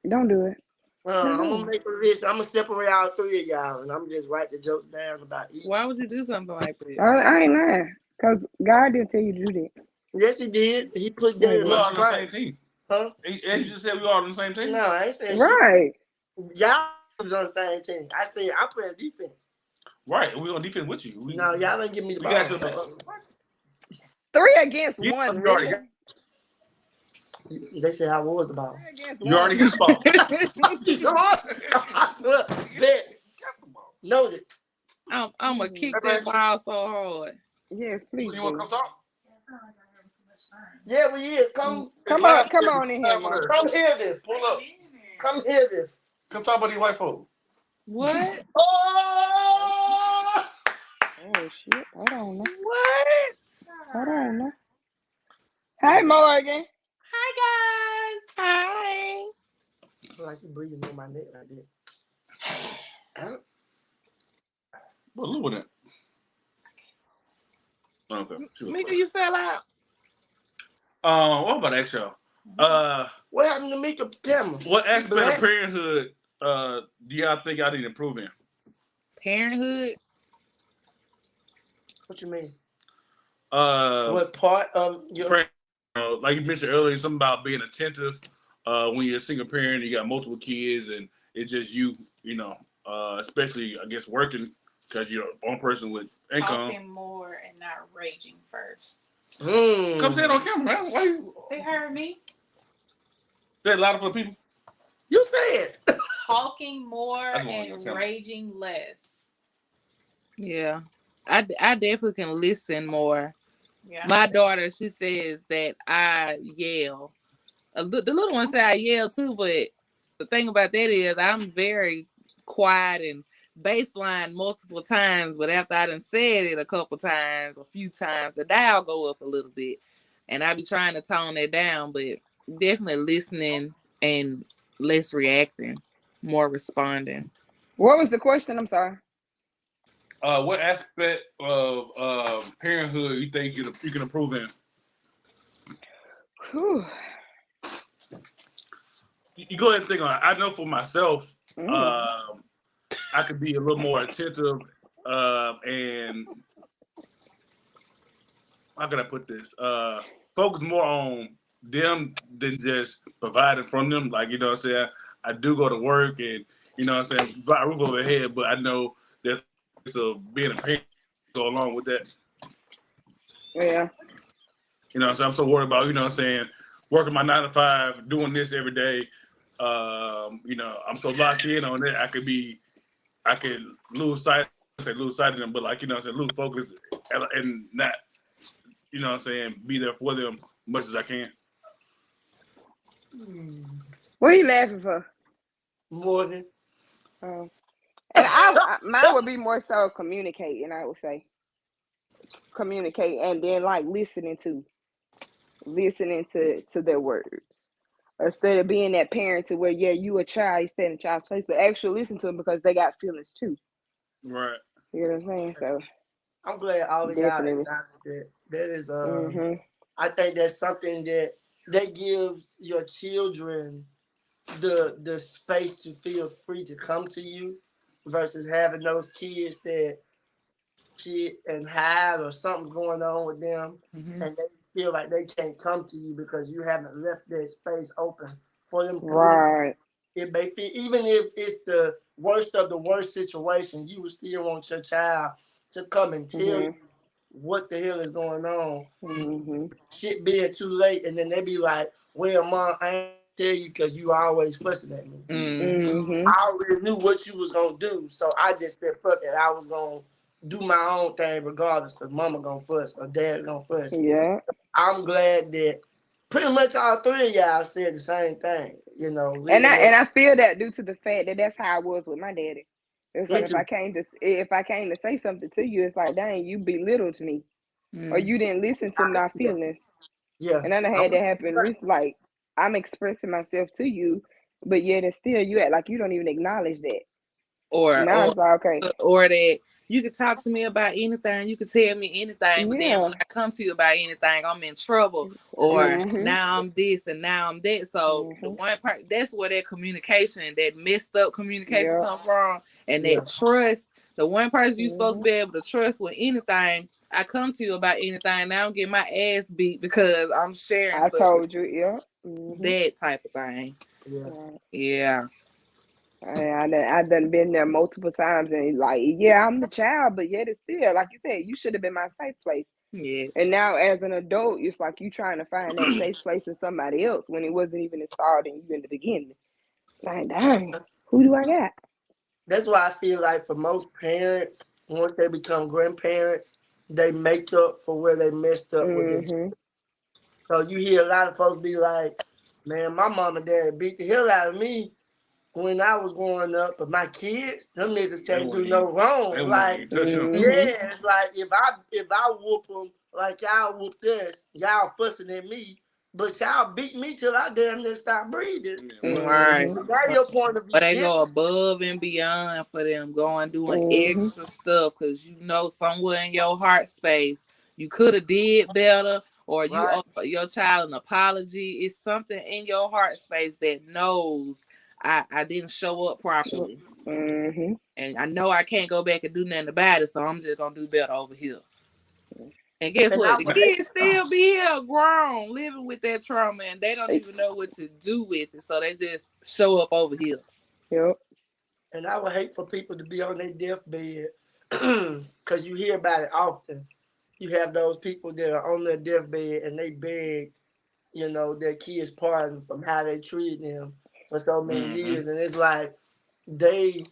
Don't do it. I'm going to make a list. I'm going to separate all three of y'all, and I'm just write the jokes down about each. Why would you do something like that? I ain't lying. Because God didn't tell you to do that. Yes, he did. He put that in We my all on the script. same team. Huh? You just said we all on the same team? No, I ain't saying Right. shit. Y'all was on the same team. I said I'm playing defense. Right. We on defense with you. No, y'all don't give me the We ball. got your back. 3 against You 1, already really? They said I was the ball. 3 against You 1. already hit the ball. I swear, bet. Noted. I'm gonna kick that ball so hard. Yes, please. You want to come talk? Yeah, we is. Come on in here, Mark. Come hear this. Pull up. Come hear this. Come talk about these white folks. What? Oh! Oh, shit. Hold on now. What? Hold on now. Hey, Morgan. Hi guys. Hi. Like you breathing on my neck like that. What look at that? Okay. Mika, you fell out. What about that show? What happened to Mika Cameron? What aspect Black? of parenthood do y'all think y'all need to improve in? Parenthood. What you mean? What What part of your like you mentioned earlier, something about being attentive when you're a single parent, you got multiple kids, and it's just you, especially I guess working because you're one person with income. Talking more and not raging first. Come say it on camera, man. Why you? They heard me. Say it louder for the people. You said Talking more That's one of your and camera. raging less. Yeah. I definitely can listen more. Yeah. My daughter, she says that I yell. The little one say I yell too, but the thing about that is I'm very quiet and baseline multiple times, but after I done said it a few times, the dial go up a little bit. And I be trying to tone it down, but definitely listening and less reacting, more responding. What was the question? I'm sorry. What aspect of parenthood you think you can improve in? Whew. You go ahead and think on it. I know for myself, I could be a little more attentive and how can I put this? Focus more on them than just providing from them. Like, you know what I'm saying? I do go to work and, you know what I'm saying, provide a roof over their head, but I know that so being a parent go along with that. Yeah. You know what I'm saying? I'm so worried about, you know what I'm saying, working my 9 to 5, doing this every day. I'm so locked in on it. I could lose sight of them, but like, you know what I'm saying, lose focus and not, you know what I'm saying, be there for them much as I can. What are you laughing for? Morgan. And mine would be more so communicating. I would say communicate, and then like listening to their words instead of being that parent to where you a child, you stand in a child's place, but actually listen to them because they got feelings too. Right. You know what I'm saying? So I'm glad all of y'all definitely. acknowledge that. That is I think that's something that gives your children the space to feel free to come to you versus having those kids that shit and hide or something's going on with them and they feel like they can't come to you because you haven't left that space open for them. Right. It may feel, even if it's the worst of the worst situation, you would still want your child to come and tell you what the hell is going on. Shit being too late, and then they be like, well, Mom, I ain't tell you because you always fussing at me. I already knew what you was going to do, so I just said, fuck it. I was going to do my own thing regardless because Mama going to fuss or Dad going to fuss. Yeah. I'm glad that pretty much all three of y'all said the same thing, you know. And I feel that due to the fact that that's how I was with my daddy. It's like if I came to say something to you, it's like, dang, you belittled me, or you didn't listen to my feelings. Yeah. And then I had that happen. Like I'm expressing myself to you, but yet it's still you act like you don't even acknowledge that. Now it's like, okay. Or that you could talk to me about anything, you could tell me anything, but then when I come to you about anything, I'm in trouble. Or now I'm this and now I'm that. So the one part, that's where that communication, that messed up communication come from, and that trust. The one person you're supposed to be able to trust with anything. I come to you about anything. Now I'm getting my ass beat because I'm sharing. I told you, that type of thing. Yeah. I done been there multiple times, and like, I'm the child, but yet it's still like you said, you should have been my safe place. Yes. And now as an adult, it's like you trying to find that safe place in somebody else when it wasn't even installed in you in the beginning. Like, dang, who do I got? That's why I feel like for most parents, once they become grandparents, they make up for where they messed up with their. So you hear a lot of folks be like, man, my mom and dad beat the hell out of me when I was growing up, but my kids, them niggas can't do no wrong. Like, it's like if I whoop them like y'all whooped us, y'all fussing at me, but y'all beat me till I damn near stop breathing. Right. That's your point of view. But they go above and beyond for them, doing extra stuff because you know somewhere in your heart space you could have did better, or you owe your child an apology. It's something in your heart space that knows I didn't show up properly. And I know I can't go back and do nothing about it, so I'm just gonna do better over here. And guess And what? I The would hate kids still be here grown, living with that trauma, and they don't even know what to do with it. So they just show up over here. Yep. and I would hate for people to be on their deathbed because you hear about it often. You have those people that are on their deathbed and they beg, their kids' pardon from how they treated them for so many years, and it's like they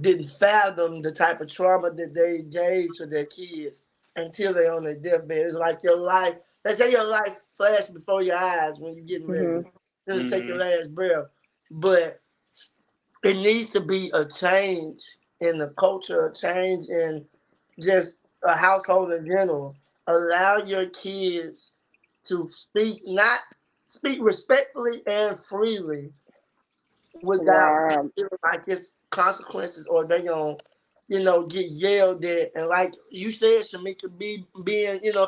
didn't fathom the type of trauma that they gave to their kids until they're on their deathbed. It's like your life. They say your life flashed before your eyes when you're getting ready to take your last breath, but it needs to be a change in the culture, a change in just a household in general. Allow your kids to not speak respectfully and freely without Wow. feeling like it's consequences or they gonna, get yelled at. And like you said, Shamika, being,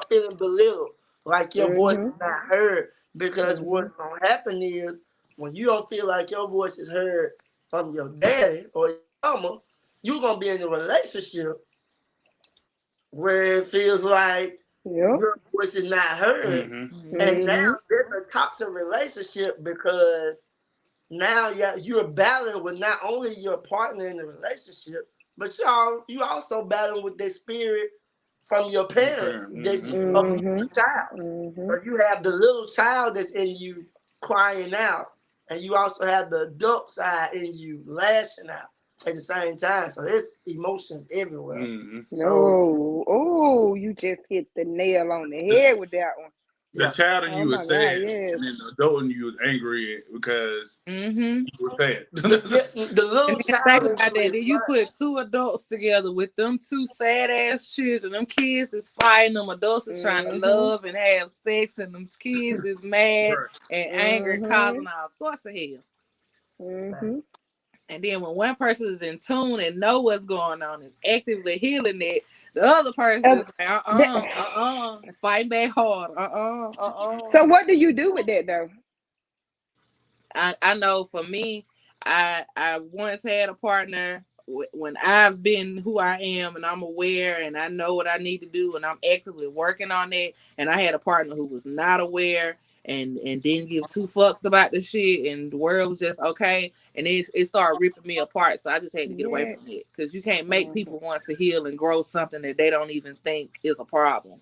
feeling belittled, like your voice is not heard. Because what's gonna happen is when you don't feel like your voice is heard from your daddy or your mama, you're gonna be in a relationship where it feels like Yep. your voice is not heard. And now there's a toxic relationship because now you're battling with not only your partner in the relationship, but you also battling with the spirit from your parent that you of your child. So you have the little child that's in you crying out, and you also have the adult side in you lashing out at the same time. So there's emotions everywhere. No. Oh, you just hit the nail on the head with that one. The child in Oh you my is God, sad, yes. and then the adult in you is angry because you were sad. The little And then child think in about you that. Then you put two adults together with them two sad ass children. Them kids is fighting. Them adults is trying to love and have sex, and them kids is mad and angry, causing all sorts of hell. And then when one person is in tune and know what's going on, is actively healing it, the other person is like, fighting back hard. So what do you do with that though? I know for me, I once had a partner when I've been who I am and I'm aware and I know what I need to do and I'm actively working on it. And I had a partner who was not aware and didn't give two fucks about the shit, and the world was just okay, and it started ripping me apart. So I just had to get away from it, because you can't make people want to heal and grow something that they don't even think is a problem.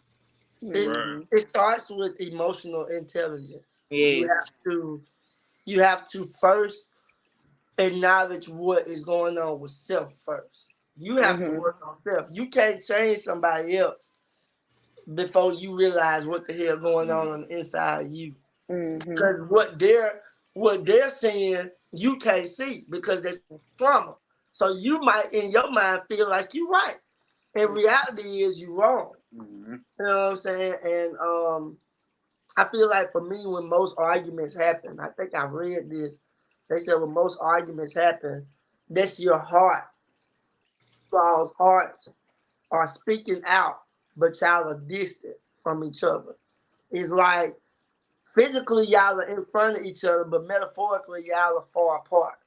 It starts with emotional intelligence. Yes. You have to first acknowledge what is going on with self first. You have to work on self. You can't change somebody else before you realize what the hell going on the inside of you. Because what they're saying you can't see because there's trauma. So you might in your mind feel like you're right. In reality is you wrong. You know what I'm saying? And I feel like for me, when most arguments happen, I think I read this. They said when most arguments happen, that's your heart. Y'all's hearts are speaking out, but y'all are distant from each other. It's like physically y'all are in front of each other, but metaphorically y'all are far apart.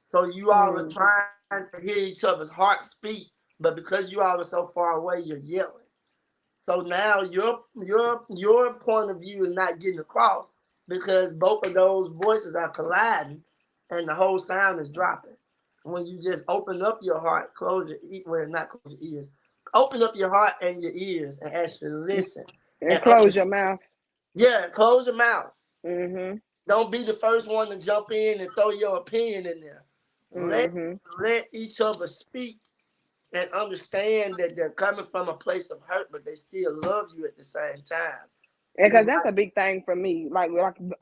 So you all are trying to hear each other's hearts speak, but because you all are so far away, you're yelling. So now your point of view is not getting across because both of those voices are colliding, and the whole sound is dropping. When you just open up your heart, not close your ears, open up your heart and your ears and actually listen. And close your mouth. Yeah, close your mouth. Don't be the first one to jump in and throw your opinion in there. Let each other speak and understand that they're coming from a place of hurt, but they still love you at the same time. Because that's a big thing for me. Like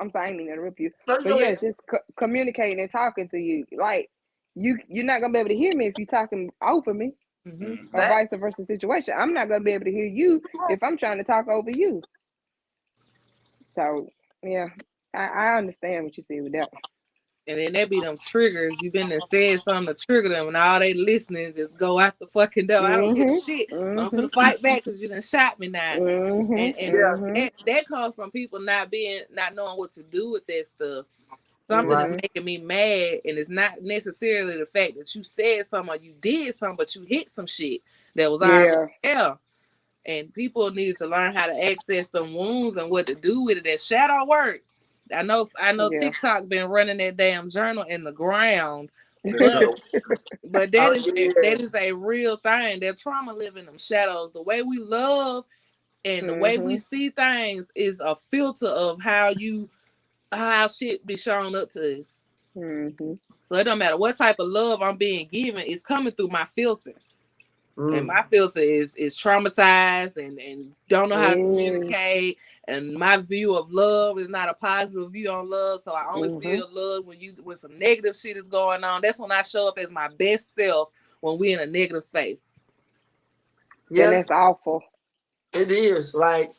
I'm sorry, I didn't mean to interrupt you, but yeah, it's just communicating and talking to you. Like you're not gonna be able to hear me if you're talking over me, or vice versa situation. I'm not gonna be able to hear you if I'm trying to talk over you. So yeah, I understand what you said with that one. And then that be them triggers. You been and said something to trigger them, and all they listening just go out the fucking door. I don't give a shit. I'm gonna fight back because you done shot me now. And that comes from people not knowing what to do with that stuff. Something is making me mad, and it's not necessarily the fact that you said something or you did something, but you hit some shit that was already there. And people need to learn how to access them wounds and what to do with it. That shadow work. I know Yeah. TikTok been running that damn journal in the ground, That but shadow. that Oh, is yeah. that is a real thing. That trauma live in them shadows. The way we love and the way we see things is a filter of how shit be shown up to us. Mm-hmm. So it don't matter what type of love I'm being given, it's coming through my filter. And my filter is traumatized and don't know how to communicate. And my view of love is not a positive view on love. So I only feel love when some negative shit is going on. That's when I show up as my best self when we're in a negative space. Yeah, Yeah, that's awful. it is. Like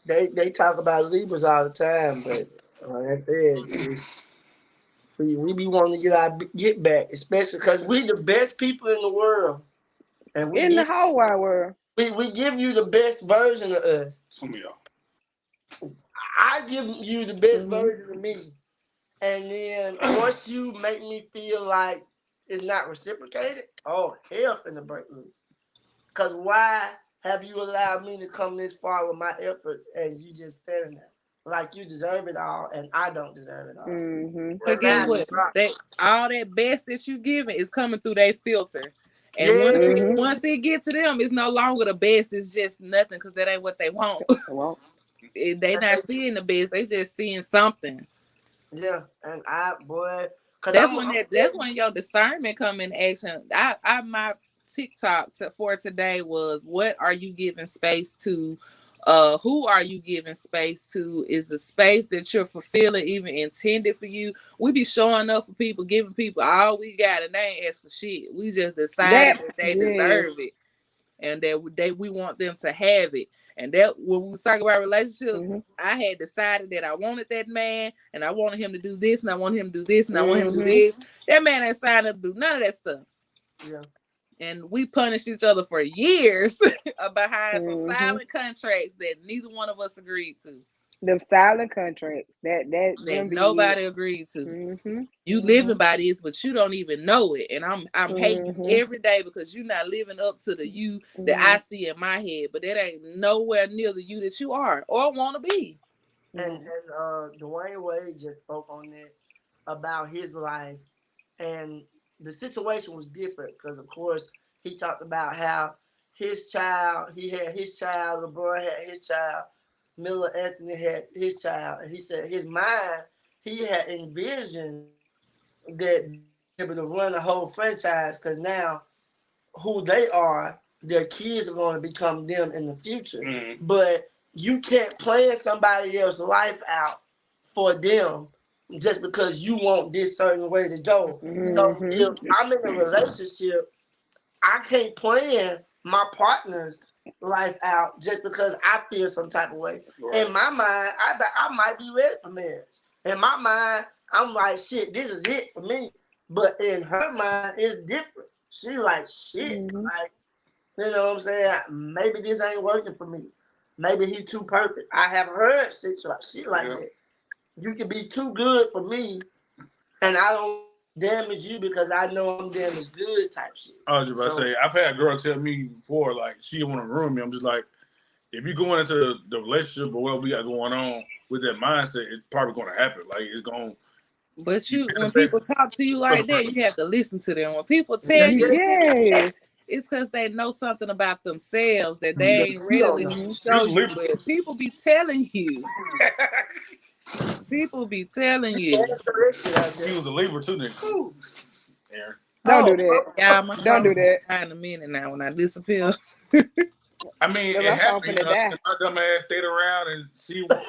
they talk about Libras all the time, but like I said, we be wanting to get back, especially because we the best people in the world, and In the whole wide world. we give you the best version of us. Some of y'all. I give you the best version of me, and then once you make me feel like it's not reciprocated, oh hell finna break loose. Cause why have you allowed me to come this far with my efforts and you just standing there like you deserve it all and I don't deserve it all? Mm-hmm. But guess what? All that best that you giving is coming through their filter. And once it gets to them, it's no longer the best. It's just nothing because that ain't what they want. Well, They not seeing the best. They just seeing something. Yeah, and that's when your discernment come in action. My TikTok for today was, what are you giving space to? Who are you giving space to? Is the space that you're fulfilling even intended for you? We be showing up for people, giving people all we got, and they ain't ask for shit. We just decided that they deserve it, and that we want them to have it. And that when we was talking about relationships, I had decided that I wanted that man, and I wanted him to do this, and I wanted him to do this, and I wanted him to do this. That man ain't signed up to do none of that stuff. Yeah. And we punished each other for years behind some silent contracts that neither one of us agreed to. Them silent contracts that nobody agreed to. You living by this, but you don't even know it. And I'm hating you every day because you're not living up to the you that I see in my head. But that ain't nowhere near the you that you are or want to be. And Dwayne Wade just spoke on that about his life, and the situation was different because, of course, he talked about how his child, he had his child, LeBron had his child, Miller Anthony had his child, and he said his mind, he had envisioned that able to run a whole franchise because now who they are, their kids are going to become them in the future. But you can't plan somebody else's life out for them just because you want this certain way to go. So if I'm in a relationship, I can't plan my partner's life out just because I feel some type of way. Right. In my mind, I might be ready for marriage. In my mind, I'm like, shit, this is it for me. But in her mind, it's different. She like, shit, like, you know what I'm saying? Maybe this ain't working for me. Maybe he's too perfect. I have heard shit like that. You can be too good for me, and I don't damage you because I know I'm damaged good type shit. I was about to say, I've had a girl tell me before, like, she want to ruin me. I'm just like, if you're going into the relationship or what we got going on with that mindset, it's probably going to happen. Like, it's going. But when people talk to you like that, you have to listen to them. When people tell you it's because they know something about themselves that they ain't ready to show you. But people be telling you. People be telling you. She was a Libra too, then. Aaron. Don't do that. Yeah, don't do that. In a minute now when I disappear. I mean, it happened. You know, my dumb ass stayed around and see what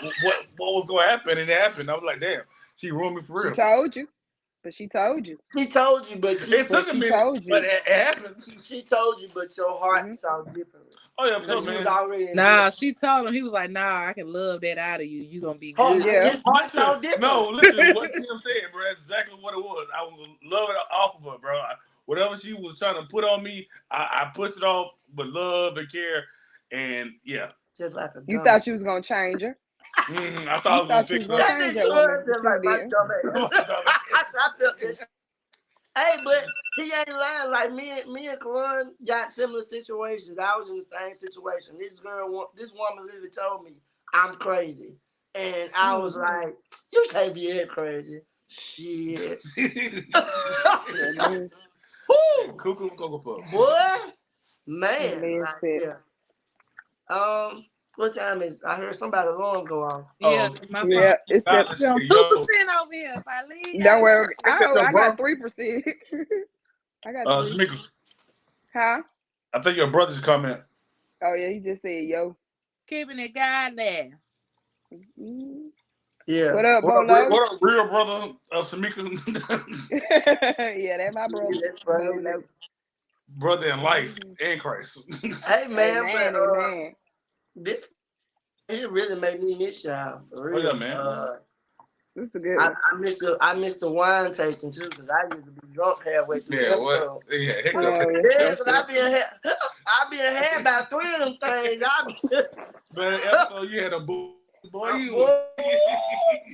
was going to happen, and it happened. I was like, damn, she ruined me for real. She told you. But she told you. She told you, but it took a minute, but it happened. She told you, but your heart saw different. Oh yeah, so man. Nah, she told him. He was like, "Nah, I can love that out of you. You gonna be good." His heart saw different. No, listen, what Tim said, bro, that's exactly what it was. I was loving it off of her, bro. Whatever she was trying to put on me, I pushed it off with love and care, and yeah. Just like you thought you was gonna change her. I thought I was gonna fix her. Hey, but he ain't lying. Like me and Karan got similar situations. I was in the same situation. This woman literally told me I'm crazy, and I was like, "You can't be that crazy." Shit. Woo! Cuckoo and Cocoa Puffs. Boy, man. Man Like, said, yeah. What time is? I heard somebody's alarm go off. Yeah, Oh, my phone. yeah, it's God, that. let's say, 2% yo, over here. If I leave, Don't worry. Look at Oh, your I bro. got 3%. I got 3. Shamika, Huh? I think your brother's comment. Oh yeah, he just said yo. keeping it goddamn. Mm. Yeah. What up, What up, Bolo? what up, real brother of Shamika? Yeah, that's my brother. Yeah, that's funny. Bolo. Brother in life and Christ. Hey man, Amen, but amen. this it really made me miss y'all for Oh, yeah, real. man. This is a good I, one. I missed the wine tasting too because I used to be drunk halfway through the Yeah, what? episode. Yeah, hiccup. Oh, yeah, Yeah, that's because it. I been had about 3 of them things. Man, episode you had a boy. You.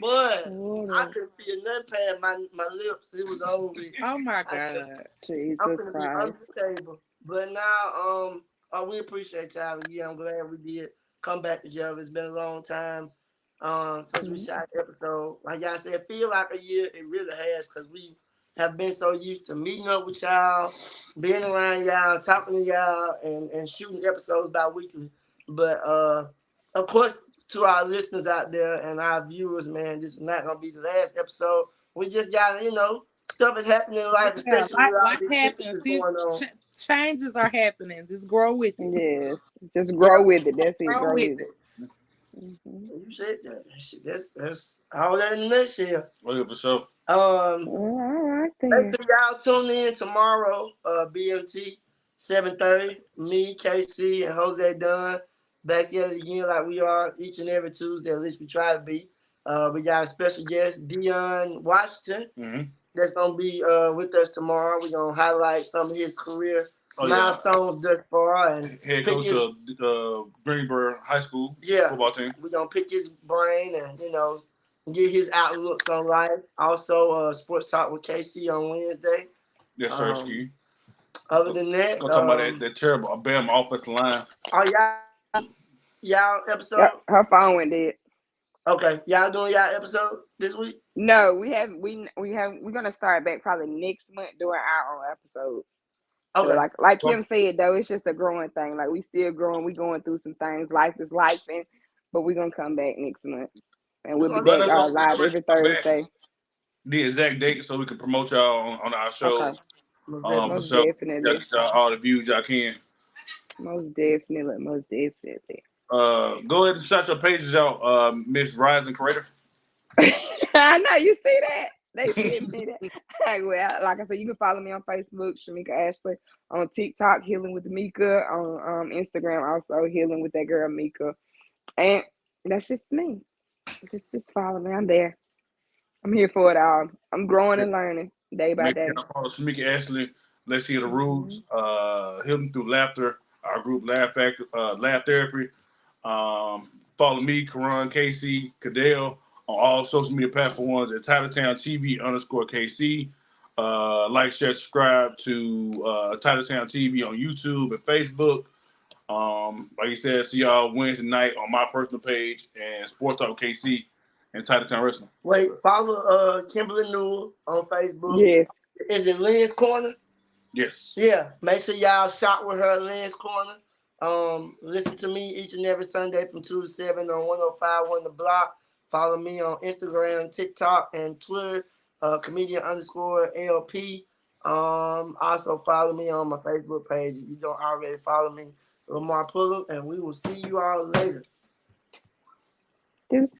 Boy, Hold I on. couldn't feel nothing past my lips. It was over with. Oh my I said, God. Jesus I'm gonna be Christ. under the table. But now, we appreciate y'all again. I'm glad we did come back together. It's been a long time since we shot the episode. Like y'all said, it feel like a year. It really has because we have been so used to meeting up with y'all, being around y'all, talking to y'all, and shooting episodes bi-weekly. But of course, to our listeners out there and our viewers, man, this is not gonna be the last episode. We just got stuff is happening in life, Yeah, especially with all life these happens. sicknesses going on. Changes are happening. Just grow with it. Yes. Just Yeah, grow with it. That's it. Grow Grow with with it. it. Mhm. you said that. That's all that in a nutshell. Oh, yeah, for sure. All right Make then. sure y'all tune in tomorrow, BMT 7:30. Me, KC, and Jose Dunn back here again like we are each and every Tuesday. At least we try to be. We got a special guest, Dion Washington, Mm-hmm. that's gonna be with us tomorrow. We're gonna highlight some of his career Oh, milestones thus far and head pick coach his of Greenberg High School yeah. football team. We're gonna pick his brain and get his outlooks on life. Also, sports talk with KC on Wednesday. Yes, sir. Ski. Other than that, Gonna talk about that terrible Alabama offensive line. are y'all episode? Yep, her phone went dead. Okay, y'all doing y'all episode this week? No, we're gonna start back probably next month doing our own episodes. So Okay, like Kim said though, it's just a growing thing. Like we still growing, we going through some things. Life is life, but we're gonna come back next month, and we'll be Let back us live every Thursday. The exact date so we can promote y'all on our shows. Okay, For most sure. definitely, Y'all get y'all all the views y'all can. most definitely. Go ahead and shout your pages out, Miss Rising Creator. I know you see that. They sent me that. Well, like I said, you can follow me on Facebook, Shamika Ashley, on TikTok, Healing with Mika, on Instagram, also Healing with that girl Mika, and that's just me. Just follow me. I'm there. I'm here for it all. I'm growing and learning day by Make day. sure y'all follow Shamika Ashley. Let's hear the rules. Healing through laughter. Our group Laugh Therapy. Follow me, Karan, KC, Cadell on all social media platforms at Titletown TV _KC. Like, share, subscribe to Titletown TV on YouTube and Facebook. Like you said, see y'all Wednesday night on my personal page and Sports Talk KC and Titletown Wrestling. wait. Follow Kimberly Newell on Facebook. Yes. Is it Lynn's Corner? Yes. Yeah. Make sure y'all shop with her at Lynn's Corner. Listen to me each and every Sunday from 2 to 7 on 105.1 The Block. Follow me on Instagram, TikTok, and Twitter, comedian_LP. Also follow me on my Facebook page if you don't already follow me, Lamar Pullum, and we will see you all later.